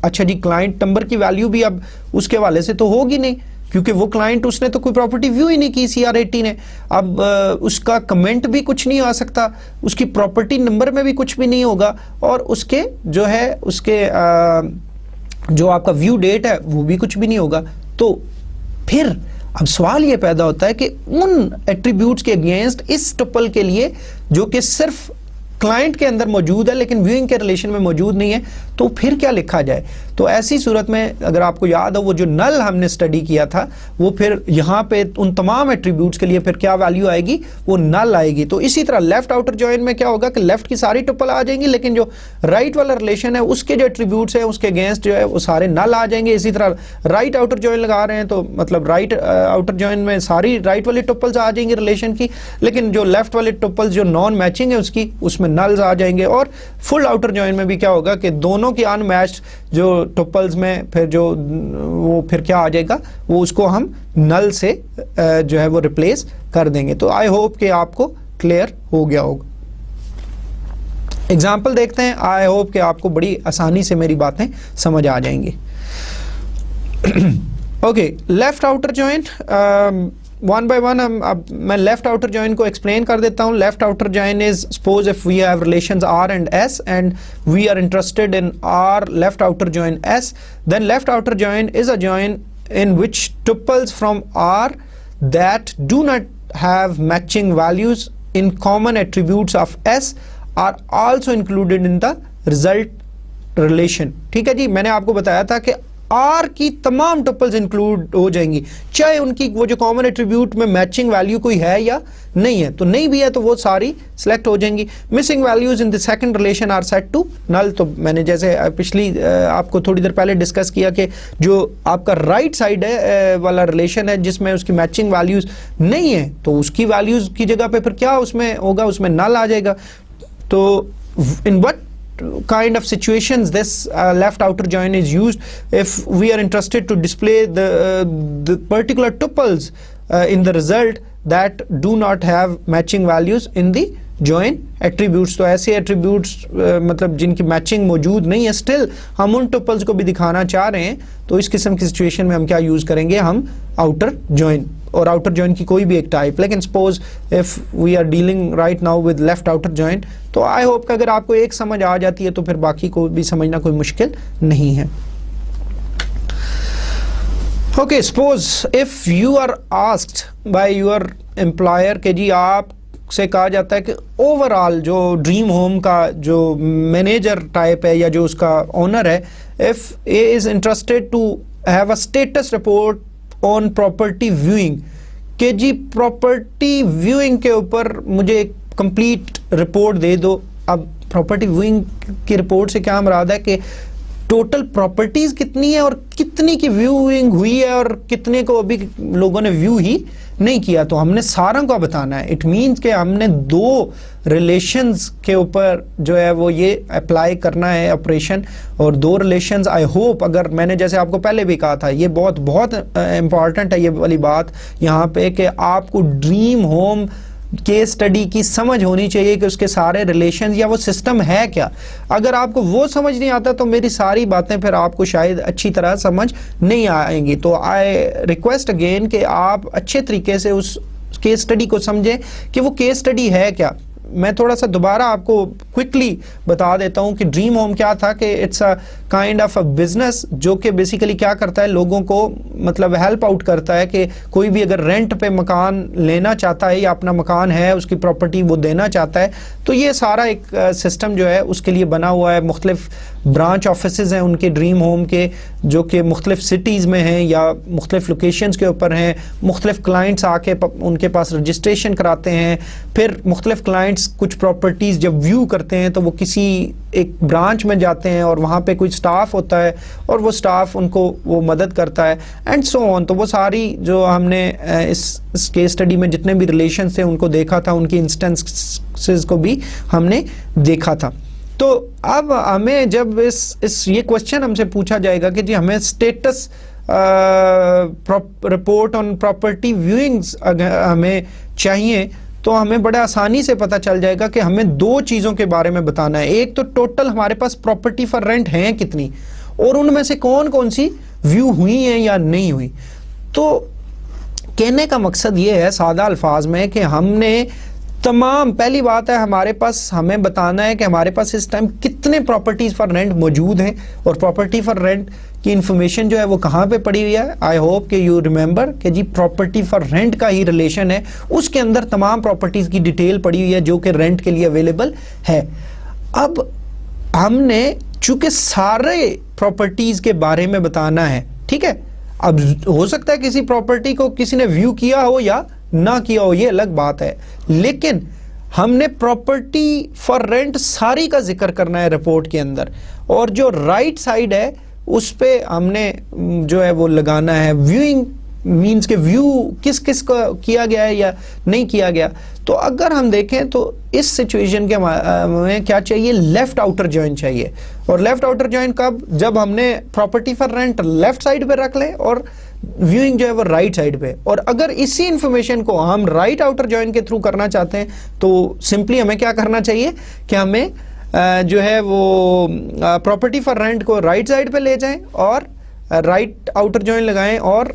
अच्छा जी क्लाइंट नंबर की वैल्यू भी अब उसके वाले से तो होगी नहीं, क्योंकि वो क्लाइंट उसने तो कोई प्रॉपर्टी व्यू ही नहीं की CR80 ने। अब उसका कमेंट भी कुछ नहीं आ सकता, उसकी प्रॉपर्टी नंबर में भी कुछ भी नहीं होगा, और उसके जो है उसके जो आपका व्यू डेट है वो भी कुछ भी नहीं होगा। तो फिर अब सवाल ये पैदा होता है कि उन एट्रीब्यूट्स के अगेंस्ट इस टपल के लिए जो कि सिर्फ क्लाइंट के अंदर मौजूद है लेकिन व्यूइंग के रिलेशन में मौजूद नहीं है, तो फिर क्या लिखा जाए। तो ऐसी सूरत में अगर आपको याद हो वो जो नल हमने स्टडी किया था, वो फिर यहाँ पे उन तमाम एट्रीब्यूट्स के लिए फिर क्या वैल्यू आएगी, वो नल आएगी। तो इसी तरह लेफ्ट आउटर जॉइन में क्या होगा कि लेफ्ट की सारी टपल आ जाएंगी, लेकिन जो राइट वाला रिलेशन है उसके जो एट्रीब्यूट्स है उसके अगेंस्ट जो है वो सारे नल आ जाएंगे। इसी तरह राइट आउटर जॉइन लगा रहे हैं तो मतलब राइट आउटर जॉइन में सारी राइट वाली टपल्स आ जाएंगी रिलेशन की, लेकिन जो लेफ्ट वाले टपल्स जो नॉन मैचिंग है उसकी उसमें नल्स आ जाएंगे। और फुल आउटर जॉइन में भी क्या होगा कि दोनों की अनमैच्ड जो टपल्स में फिर जो वो फिर क्या आ जाएगा, वो उसको हम नल से जो है वो रिप्लेस कर देंगे। तो आई होप कि आपको क्लियर हो गया होगा। एग्जाम्पल देखते हैं, आई होप कि आपको बड़ी आसानी से मेरी बातें समझ आ जाएंगी। Okay, left outer join one by one अब मैं लेफ्ट आउटर जॉइन को एक्सप्लेन कर देता हूँ। Left outer join is suppose if we have relations R and S and we are interested in R left outer join S, then left outer join is a join in which tuples from R that do not have matching values in common attributes of S are also included in the result relation। ठीक है जी, मैंने आपको बताया था कि R की तमाम tuples include हो जाएंगी, चाहे उनकी वो जो कॉमन एट्रीब्यूट में मैचिंग वैल्यू कोई है या नहीं है, तो नहीं भी है तो वो सारी सिलेक्ट हो जाएंगी। Missing values in the second relation R set to null. तो मैंने जैसे पिछली आपको थोड़ी देर पहले डिस्कस किया कि जो आपका राइट साइड है वाला रिलेशन है जिसमें उसकी मैचिंग वैल्यूज नहीं है, तो उसकी वैल्यूज की जगह पे फिर क्या उसमें होगा, उसमें नल आ जाएगा। तो in what kind of situations this left outer join is used? If we are interested to display the particular tuples in the result that do not have matching values in the join attributes, तो ऐसे attributes मतलब जिनकी matching मौजूद नहीं है, still हम उन tuples को भी दिखाना चाह रहे हैं, तो इस किस्म की सिचुएशन में हम क्या यूज करेंगे, हम आउटर जॉइन, और आउटर जॉइन की कोई भी एक टाइप। लेकिन suppose if we are dealing right now with left outer join, तो आई होप कि अगर आपको एक समझ आ जाती है तो फिर बाकी को भी समझना कोई मुश्किल नहीं है। Okay, suppose if you are asked by your employer कि जी आप से कहा जाता है कि ओवरऑल जो ड्रीम होम का जो मैनेजर टाइप है या जो उसका ओनर है, if A is interested to have a status report on property viewing, कि जी प्रॉपर्टी व्यूइंग के ऊपर मुझे एक कंप्लीट रिपोर्ट दे दो। अब प्रॉपर्टी व्यूइंग की रिपोर्ट से क्या मुराद है कि टोटल प्रॉपर्टीज कितनी है और कितनी की व्यूइंग हुई है और कितने को अभी लोगों ने व्यू ही नहीं किया, तो हमने सारा को बताना है। इट मीन्स कि हमने दो रिलेशंस के ऊपर जो है वो ये अप्लाई करना है ऑपरेशन, और दो रिलेशंस आई होप, अगर मैंने जैसे आपको पहले भी कहा था, ये बहुत बहुत इंपॉर्टेंट है ये वाली बात यहाँ पे कि आपको ड्रीम होम केस स्टडी की समझ होनी चाहिए कि उसके सारे रिलेशन या वो सिस्टम है क्या। अगर आपको वो समझ नहीं आता तो मेरी सारी बातें फिर आपको शायद अच्छी तरह समझ नहीं आएंगी। तो आई रिक्वेस्ट अगेन कि आप अच्छे तरीके से उस केस स्टडी को समझें कि वो केस स्टडी है क्या। मैं थोड़ा सा दोबारा आपको क्विकली बता देता हूं कि ड्रीम होम क्या था, कि it's a kind of a business जो कि बेसिकली क्या करता है, लोगों को मतलब हेल्प आउट करता है कि कोई भी अगर रेंट पे मकान लेना चाहता है या अपना मकान है उसकी प्रॉपर्टी वो देना चाहता है, तो ये सारा एक सिस्टम जो है उसके लिए बना हुआ है। मुख्तलिफ ब्रांच ऑफिसेज हैं उनके ड्रीम होम के, जो कि मुख्तलिफ सिटीज़ में हैं या मुख्तलिफ लोकेशंस के ऊपर हैं। मुख्तलिफ क्लाइंट्स आके उनके पास रजिस्ट्रेशन कराते हैं, फिर मुख्तलिफ क्लाइंट्स कुछ प्रॉपर्टीज़ जब व्यू करते हैं तो वो किसी एक ब्रांच में जाते हैं और वहाँ पे कोई स्टाफ होता है और वो स्टाफ उनको वो मदद करता है एंड सो ऑन। तो वो सारी जो हमने इस केस स्टडी में जितने भी रिलेशन थे उनको देखा था, उनकी इंस्टेंसेस को भी हमने देखा था। तो अब हमें जब इस ये क्वेश्चन हमसे पूछा जाएगा कि जी हमें स्टेटस रिपोर्ट ऑन प्रॉपर्टी व्यूइंग्स हमें चाहिए, तो हमें बड़े आसानी से पता चल जाएगा कि हमें दो चीज़ों के बारे में बताना है। एक तो टोटल हमारे पास प्रॉपर्टी फॉर रेंट हैं कितनी, और उनमें से कौन कौन सी व्यू हुई हैं या नहीं हुई। तो कहने का मकसद ये है सादा अल्फाज में कि हमने तमाम, पहली बात है हमारे पास हमें बताना है कि हमारे पास इस टाइम कितने प्रॉपर्टीज फॉर रेंट मौजूद हैं और प्रॉपर्टी फॉर रेंट की इंफॉर्मेशन जो है वो कहाँ पे पड़ी हुई है। आई होप कि यू रिमेंबर कि जी प्रॉपर्टी फॉर रेंट का ही रिलेशन है, उसके अंदर तमाम प्रॉपर्टीज की डिटेल पड़ी हुई है जो कि रेंट के लिए अवेलेबल है। अब हमने चूंकि सारे प्रॉपर्टीज के बारे में बताना है, ठीक है। अब हो सकता है किसी प्रॉपर्टी को किसी ने व्यू किया हो या ना किया हो, ये अलग बात है, लेकिन हमने प्रॉपर्टी फॉर रेंट सारी का जिक्र करना है रिपोर्ट के अंदर। और जो राइट साइड है उस पे हमने जो है वो लगाना है व्यूइंग, मींस के व्यू किस किस को किया गया है या नहीं किया गया। तो अगर हम देखें तो इस सिचुएशन के में क्या चाहिए, लेफ्ट आउटर जॉइन चाहिए। और लेफ्ट आउटर जॉइन कब, जब हमने property for rent left side पे रख लें और व्यूइंग जो है वो राइट साइड पे। और अगर इसी इंफॉर्मेशन को हम राइट आउटर जॉइन के थ्रू करना चाहते हैं तो सिंपली हमें क्या करना चाहिए कि हमें जो है वो प्रॉपर्टी फॉर रेंट को राइट साइड पे ले जाएं और राइट आउटर जॉइन लगाएं, और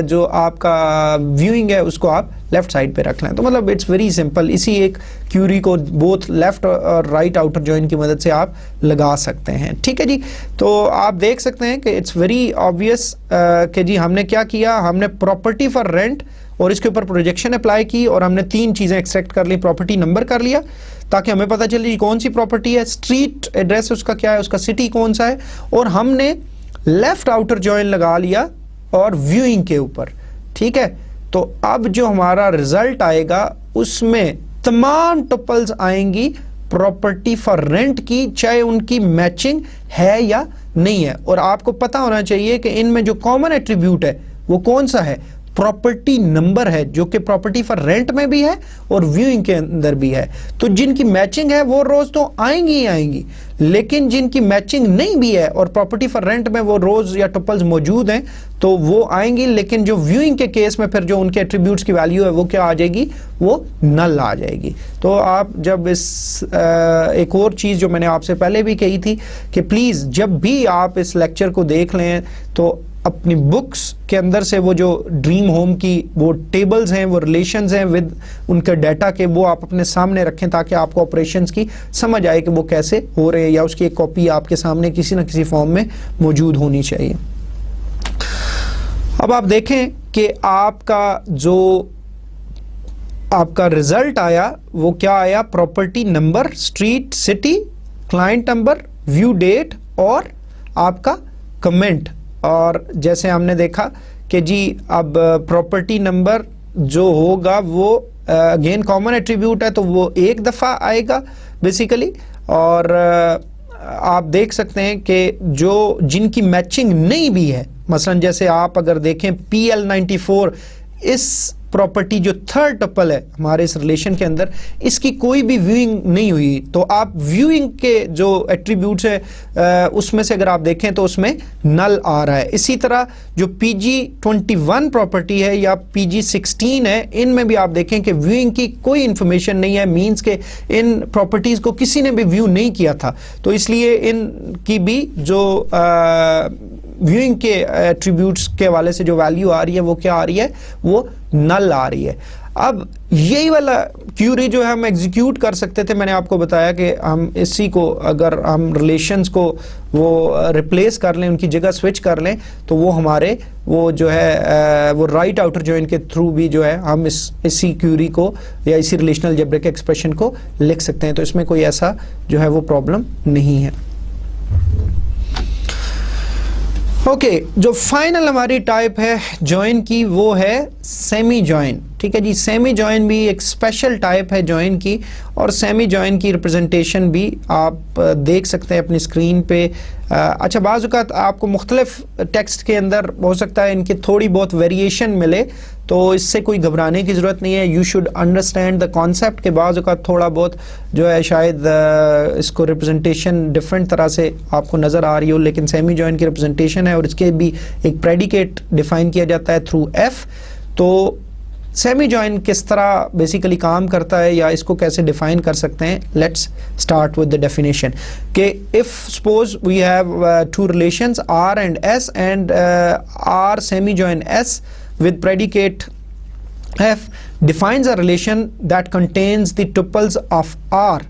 जो आपका व्यूइंग है उसको आप लेफ्ट साइड पे रख लें। तो मतलब इट्स वेरी सिंपल, इसी एक क्यूरी को बोथ लेफ्ट और राइट आउटर जॉइन की मदद से आप लगा सकते हैं, ठीक है जी। तो आप देख सकते हैं कि इट्स वेरी ऑब्वियस कि जी हमने क्या किया, हमने प्रॉपर्टी फॉर रेंट और इसके ऊपर प्रोजेक्शन अप्लाई की और हमने तीन चीज़ें एक्सट्रैक्ट कर ली। प्रॉपर्टी नंबर कर लिया ताकि हमें पता चले कौन सी प्रॉपर्टी है, स्ट्रीट एड्रेस उसका क्या है, उसका सिटी कौन सा है, और हमने लेफ्ट आउटर जॉइन लगा लिया और व्यूइंग के ऊपर, ठीक है। तो अब जो हमारा रिजल्ट आएगा उसमें तमाम टपल्स आएंगी प्रॉपर्टी फॉर रेंट की, चाहे उनकी मैचिंग है या नहीं है। और आपको पता होना चाहिए कि इनमें जो कॉमन एट्रीब्यूट है वो कौन सा है, प्रॉपर्टी नंबर है, जो कि प्रॉपर्टी फॉर रेंट में भी है और व्यूइंग के अंदर भी है। तो जिनकी मैचिंग है वो रोज तो आएंगी ही आएंगी, लेकिन जिनकी मैचिंग नहीं भी है और प्रॉपर्टी फॉर रेंट में वो रोज या टपल्स मौजूद हैं तो वो आएंगी, लेकिन जो व्यूइंग के केस में फिर जो उनके एट्रीब्यूट्स की वैल्यू है वो क्या आ जाएगी, वो नल आ जाएगी। तो आप जब इस एक और चीज़ जो मैंने आपसे पहले भी कही थी कि प्लीज़ जब भी आप इस लेक्चर को देख लें तो अपनी बुक्स के अंदर से वो जो ड्रीम होम की वो टेबल्स हैं, वो रिलेशंस हैं विद उनके डाटा के, वो आप अपने सामने रखें ताकि आपको ऑपरेशंस की समझ आए कि वो कैसे हो रहे हैं, या उसकी एक कॉपी आपके सामने किसी न किसी फॉर्म में मौजूद होनी चाहिए। अब आप देखें कि आपका जो आपका रिजल्ट आया वो क्या आया, property number, street, city, client number, view date और आपका कमेंट। और जैसे हमने देखा कि जी अब प्रॉपर्टी नंबर जो होगा वो अगेन कॉमन एट्रीब्यूट है तो वो एक दफ़ा आएगा बेसिकली। और आप देख सकते हैं कि जो जिनकी मैचिंग नहीं भी है, मसलन जैसे आप अगर देखें PL94, इस प्रॉपर्टी जो थर्ड टपल है हमारे इस रिलेशन के अंदर, इसकी कोई भी व्यूइंग नहीं हुई, तो आप व्यूइंग के जो एट्रीब्यूट्स है उसमें से अगर आप देखें तो उसमें नल आ रहा है। इसी तरह जो PG21 प्रॉपर्टी है या PG16 है, इनमें भी आप देखें कि व्यूइंग की कोई इंफॉर्मेशन नहीं है, मींस के इन प्रॉपर्टीज को किसी ने भी व्यू नहीं किया था, तो इसलिए इनकी भी जो व्यूइंग के एट्रीब्यूट्स के हवाले से जो वैल्यू आ रही है वो क्या आ रही है, वो नल आ रही है। अब यही वाला क्यूरी जो है हम एग्जीक्यूट कर सकते थे, मैंने आपको बताया कि हम इसी को अगर हम रिलेशंस को वो रिप्लेस कर लें, उनकी जगह स्विच कर लें, तो वो हमारे वो जो है वो राइट आउटर जॉइन के थ्रू भी जो है हम इसी क्यूरी को या इसी रिलेशनल अलजेब्रिक एक्सप्रेशन को लिख सकते हैं। तो इसमें कोई ऐसा जो है वो प्रॉब्लम नहीं है। ओके, जो फाइनल हमारी टाइप है जॉइन की वो है सेमी जॉइन। ठीक है जी, सेमी जॉइन भी एक स्पेशल टाइप है जॉइन की, और सेमी जॉइन की रिप्रेजेंटेशन भी आप देख सकते हैं अपनी स्क्रीन पे। अच्छा, बाज़ औक़ात आपको मुख्तलिफ टेक्स्ट के अंदर हो सकता है इनकी थोड़ी बहुत वेरिएशन मिले, तो इससे कोई घबराने की ज़रूरत नहीं है। You should understand the concept के बाज़ औक़ात थोड़ा बहुत जो है शायद इसको रिप्रेजेंटेशन डिफरेंट तरह से आपको नज़र आ रही हो, लेकिन सेमी जॉइन की रिप्रेजेंटेशन है और इसके भी एक प्रेडिकेट डिफाइन किया जाता है थ्रू एफ। तो सेमी जॉइन किस तरह बेसिकली काम करता है या इसको कैसे डिफाइन कर सकते हैं, let's start with the definition कि if suppose we have two relations R and S and R semi join S with predicate F defines a relation that contains the tuples of R.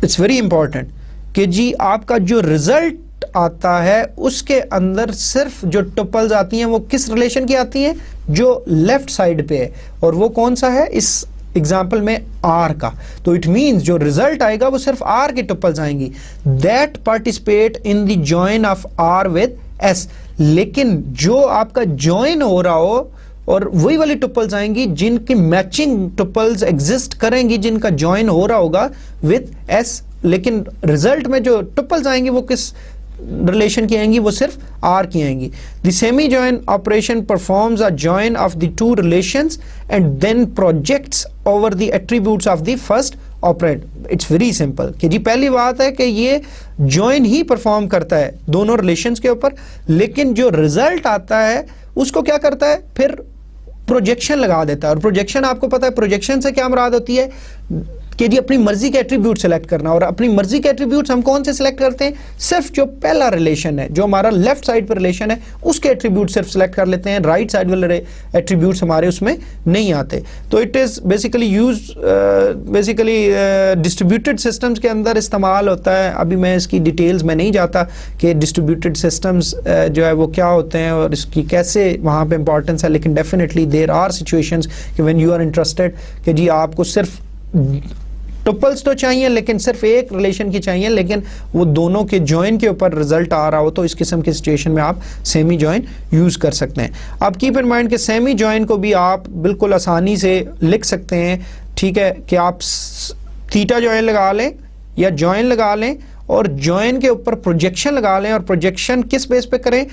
It's very important कि जी आपका जो result आता है उसके अंदर सिर्फ जो टुपल्स आती हैं वो किस रिलेशन की आती हैं, जो लेफ्ट साइड पे है, और वो कौन सा है इस एग्जाम्पल में R का। तो इट मींस जो रिजल्ट आएगा वो सिर्फ R के टुपल्स आएंगी that participate in the join of R with S। लेकिन जो आपका जॉइन हो रहा हो और वही वाली टुपल्स आएंगी जिनकी मैचिंग टुपल्स एग्जिस्ट करेंगी, जिनका जॉइन हो रहा होगा विद S, लेकिन रिजल्ट में जो टुपल्स आएंगी वो किस रिलेशन की आएंगी, वो सिर्फ R की आएंगी। The semi join operation performs a join of the two relations and then projects over the attributes of the first operand. It's very simple कि जी पहली बात है कि ये जॉइन ही परफॉर्म करता है दोनों रिलेशंस के ऊपर, लेकिन जो रिजल्ट आता है उसको क्या करता है, फिर प्रोजेक्शन लगा देता है। और प्रोजेक्शन आपको पता है प्रोजेक्शन से क्या मुराद होती है कि जी अपनी मर्जी के एट्रीब्यूट सेलेक्ट करना, और अपनी मर्जी के एट्रीब्यूट्स हम कौन से सिलेक्ट करते हैं, सिर्फ जो पहला रिलेशन है, जो हमारा लेफ्ट साइड पर रिलेशन है उसके एट्रीब्यूट सिर्फ सिलेक्ट कर लेते हैं, राइट साइड वाले एट्रीब्यूट्स हमारे उसमें नहीं आते। तो it is basically basically distributed systems के अंदर इस्तेमाल होता है। अभी मैं इसकी डिटेल्स में नहीं जाता कि डिस्ट्रीब्यूटेड सिस्टम्स जो है वो क्या होते हैं और इसकी कैसे वहाँ पे इंपॉर्टेंस है, लेकिन डेफिनेटली देयर आर सिचुएशंस कि व्हेन यू आर इंटरेस्टेड कि जी आपको सिर्फ टुपल्स तो चाहिए लेकिन सिर्फ एक रिलेशन की चाहिए, लेकिन वो दोनों के जॉइन के ऊपर रिजल्ट आ रहा हो, तो इस किस्म की सिचुएशन में आप सेमी जॉइन यूज कर सकते हैं। आप कीप इन माइंड कि सेमी जॉइन को भी आप बिल्कुल आसानी से लिख सकते हैं। ठीक है कि आप थीटा जॉइन लगा लें या जॉइन लगा लें और जॉइन के ऊपर प्रोजेक्शन लगा लें, और प्रोजेक्शन किस बेस पे करें,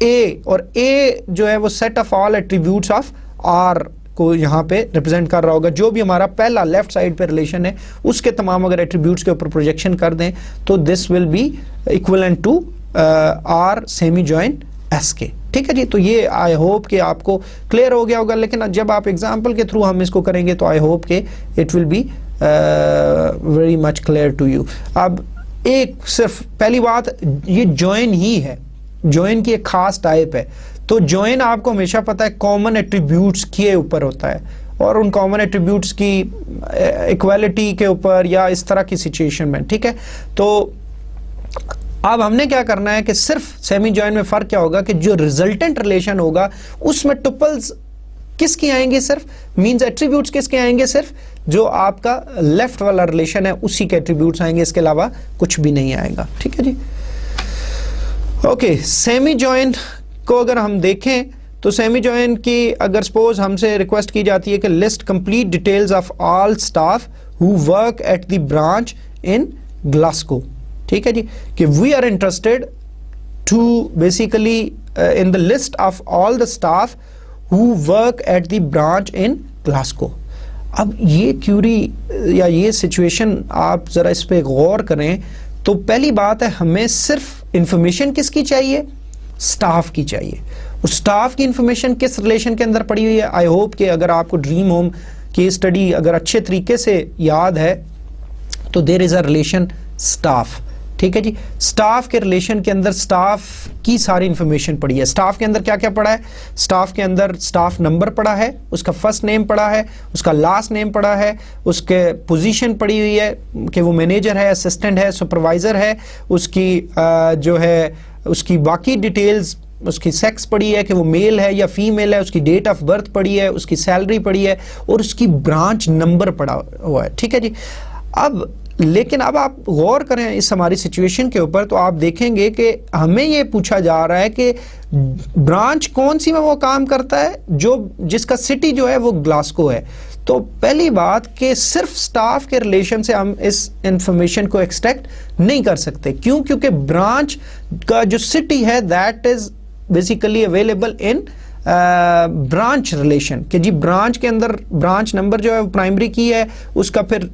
ए, और ए जो है वो set of all attributes of R को यहाँ पे रिप्रेजेंट कर रहा होगा। जो भी हमारा पहला लेफ्ट साइड पे रिलेशन है उसके तमाम अगर एट्रीब्यूट्स के ऊपर प्रोजेक्शन कर दें तो this will be equivalent to R semi join S के। ठीक है जी, तो ये आई होप कि आपको क्लियर हो गया होगा, लेकिन जब आप एग्जाम्पल के थ्रू हम इसको करेंगे तो आई होप के it will be very much clear to you. अब एक सिर्फ पहली बात, ये जॉइन ही है, जॉइन की एक खास टाइप है। तो जॉइन आपको हमेशा पता है कॉमन एट्रीब्यूट्स के ऊपर होता है, और उन कॉमन एट्रीब्यूट्स की इक्वालिटी के ऊपर या इस तरह की सिचुएशन में। ठीक है, तो अब हमने क्या करना है कि सिर्फ सेमी जॉइन में फ़र्क क्या होगा कि जो रिजल्टेंट रिलेशन होगा उसमें टुपल्स किसके आएंगे, सिर्फ मींस एट्रीब्यूट्स किसके आएंगे, सिर्फ जो आपका लेफ्ट वाला रिलेशन है उसी के एट्रीब्यूट्स आएंगे, इसके अलावा कुछ भी नहीं आएगा। ठीक है जी। ओके, सेमी जॉइन को अगर हम देखें तो सेमी जॉइन की अगर सपोज हमसे रिक्वेस्ट की जाती है कि list complete details of all staff who work at the branch in Glasgow. ठीक है जी, कि we are interested to basically in the list of all the staff who work at the branch in Glasgow. अब ये Curie या ये situation आप जरा इस पे गौर करें तो पहली बात है, हमें सिर्फ इंफॉर्मेशन किसकी चाहिए, स्टाफ की चाहिए। उस स्टाफ की इंफॉर्मेशन किस रिलेशन के अंदर पड़ी हुई है। आई होप कि अगर आपको ड्रीम होम की स्टडी अगर अच्छे तरीके से याद है तो there is a relation staff. ठीक है जी, स्टाफ के रिलेशन के अंदर स्टाफ की सारी इंफॉर्मेशन पड़ी है। स्टाफ के अंदर क्या क्या पड़ा है, स्टाफ के अंदर स्टाफ नंबर पड़ा है, उसका फर्स्ट नेम पड़ा है, उसका लास्ट नेम पड़ा है, उसके पोजीशन पड़ी हुई है कि वो मैनेजर है, असिस्टेंट है, सुपरवाइजर है, उसकी जो है उसकी बाकी डिटेल्स, उसकी सेक्स पड़ी है कि वो मेल है या फीमेल है, उसकी डेट ऑफ बर्थ पड़ी है, उसकी सैलरी पड़ी है और उसकी ब्रांच नंबर पड़ा हुआ है। ठीक है जी। अब लेकिन अब आप गौर करें इस हमारी सिचुएशन के ऊपर तो आप देखेंगे कि हमें ये पूछा जा रहा है कि ब्रांच कौन सी में वो काम करता है, जो जिसका सिटी जो है वो ग्लासगो है। तो पहली बात कि सिर्फ स्टाफ के रिलेशन से हम इस इंफॉर्मेशन को एक्सट्रैक्ट नहीं कर सकते। क्यों? क्योंकि ब्रांच का जो सिटी है that is basically available in branch relation, कि जी ब्रांच के अंदर ब्रांच नंबर जो है वो प्राइमरी की है, उसका फिर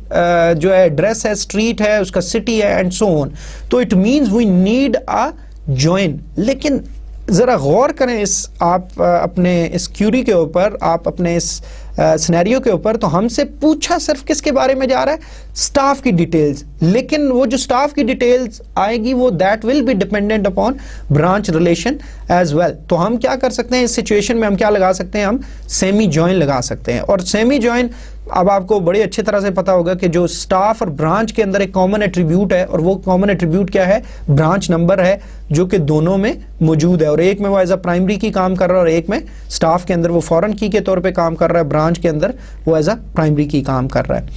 जो है एड्रेस है, स्ट्रीट है, उसका सिटी है एंड सो ऑन। तो it means we need a join. लेकिन जरा गौर करें इस आप अपने इस क्यूरी के ऊपर, आप अपने इस सिनेरियो के ऊपर, तो हमसे पूछा सिर्फ किसके बारे में जा रहा है, स्टाफ की डिटेल्स। लेकिन वो जो स्टाफ की डिटेल्स आएगी वो that will be dependent upon branch relation as well. तो हम क्या कर सकते हैं इस सिचुएशन में, हम क्या लगा सकते हैं, हम सेमी जॉइन लगा सकते हैं। और सेमी जॉइन अब आपको बड़ी अच्छी तरह से पता होगा कि जो स्टाफ और ब्रांच के अंदर एक कॉमन एट्रीब्यूट है, और वो कॉमन एट्रीब्यूट क्या है, ब्रांच नंबर है, जो कि दोनों में मौजूद है। और एक में वो एज अ प्राइमरी की काम कर रहा है और एक में स्टाफ के अंदर वो फॉरेन की के तौर पे काम कर रहा है, ब्रांच के अंदर वो एज अ प्राइमरी की काम कर रहा है।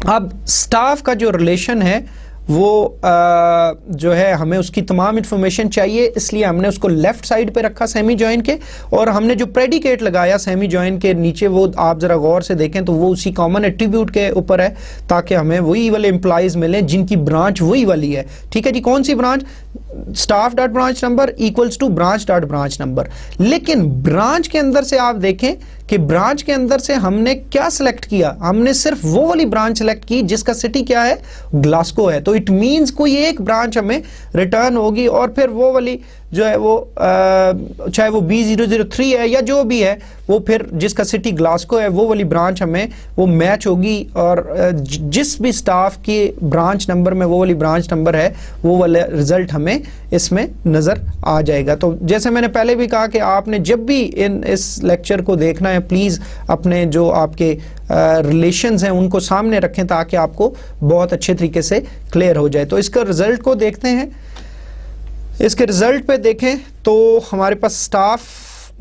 अब स्टाफ का जो रिलेशन है वो जो है हमें उसकी तमाम इंफॉर्मेशन चाहिए, इसलिए हमने उसको लेफ्ट साइड पे रखा सेमी जॉइन के, और हमने जो प्रेडिकेट लगाया सेमी जॉइन के नीचे वो आप जरा गौर से देखें तो वो उसी कॉमन एट्रीब्यूट के ऊपर है, ताकि हमें वही वाले एम्प्लॉइज मिलें जिनकी ब्रांच वही वाली है। ठीक है जी, कौन सी branch, staff dot branch number equals to branch dot branch number. लेकिन ब्रांच के अंदर से आप देखें कि ब्रांच के अंदर से हमने क्या सिलेक्ट किया, हमने सिर्फ वो वाली ब्रांच सिलेक्ट की जिसका सिटी क्या है, ग्लासगो है। तो इट मींस कोई एक ब्रांच हमें रिटर्न होगी, और फिर वो वाली जो है वो चाहे वो B003 है या जो भी है, वो फिर जिसका सिटी ग्लासगो है वो वाली ब्रांच हमें वो मैच होगी, और जिस भी स्टाफ की ब्रांच नंबर में वो वाली ब्रांच नंबर है वो वाला रिजल्ट हमें इसमें नज़र आ जाएगा। तो जैसे मैंने पहले भी कहा कि आपने जब भी इस लेक्चर को देखना है प्लीज़ अपने जो आपके रिलेशंस हैं उनको सामने रखें ताकि आपको बहुत अच्छे तरीके से क्लियर हो जाए। तो इसका रिजल्ट को देखते हैं। इसके रिजल्ट पे देखें तो हमारे पास स्टाफ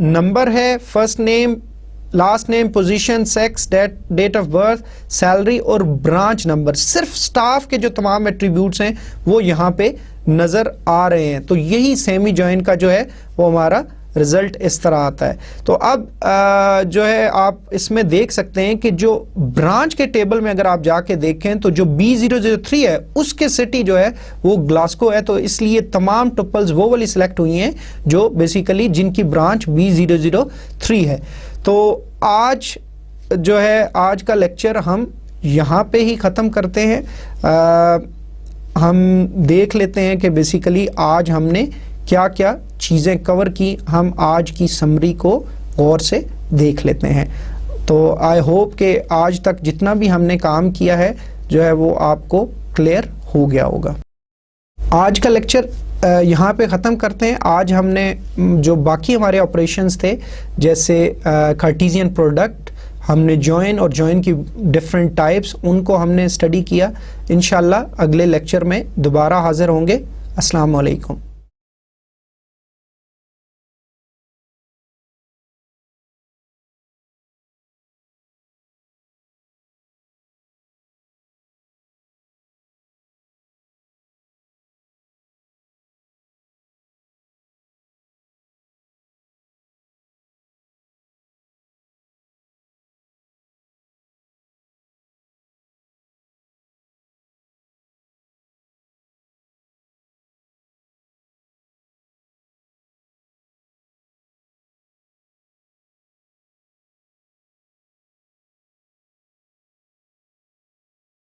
नंबर है, first name, last name, position, sex, date of birth, salary और ब्रांच नंबर। सिर्फ स्टाफ के जो तमाम एट्रीब्यूट्स हैं वो यहाँ पे नज़र आ रहे हैं। तो यही सेमी जॉइन का जो है वो हमारा रिजल्ट इस तरह आता है। तो अब जो है आप इसमें देख सकते हैं कि जो ब्रांच के टेबल में अगर आप जाके देखें तो जो B003 है उसके सिटी जो है वो ग्लासगो है, तो इसलिए तमाम टुपल्स वो वाली सिलेक्ट हुई हैं जो बेसिकली जिनकी ब्रांच B003 है। तो आज जो है आज का लेक्चर हम यहाँ पे ही ख़त्म करते हैं। हम देख लेते हैं कि बेसिकली आज हमने क्या क्या चीज़ें कवर की, हम आज की समरी को गौर से देख लेते हैं। तो आई होप कि आज तक जितना भी हमने काम किया है जो है वो आपको क्लियर हो गया होगा। आज का लेक्चर यहाँ पे ख़त्म करते हैं। आज हमने जो बाकी हमारे ऑपरेशंस थे जैसे कार्टेशियन प्रोडक्ट, हमने जॉइन और जॉइन की डिफरेंट टाइप्स, उनको हमने स्टडी किया। इंशाल्लाह अगले लेक्चर में दोबारा हाज़िर होंगे। अस्सलाम वालेकुम।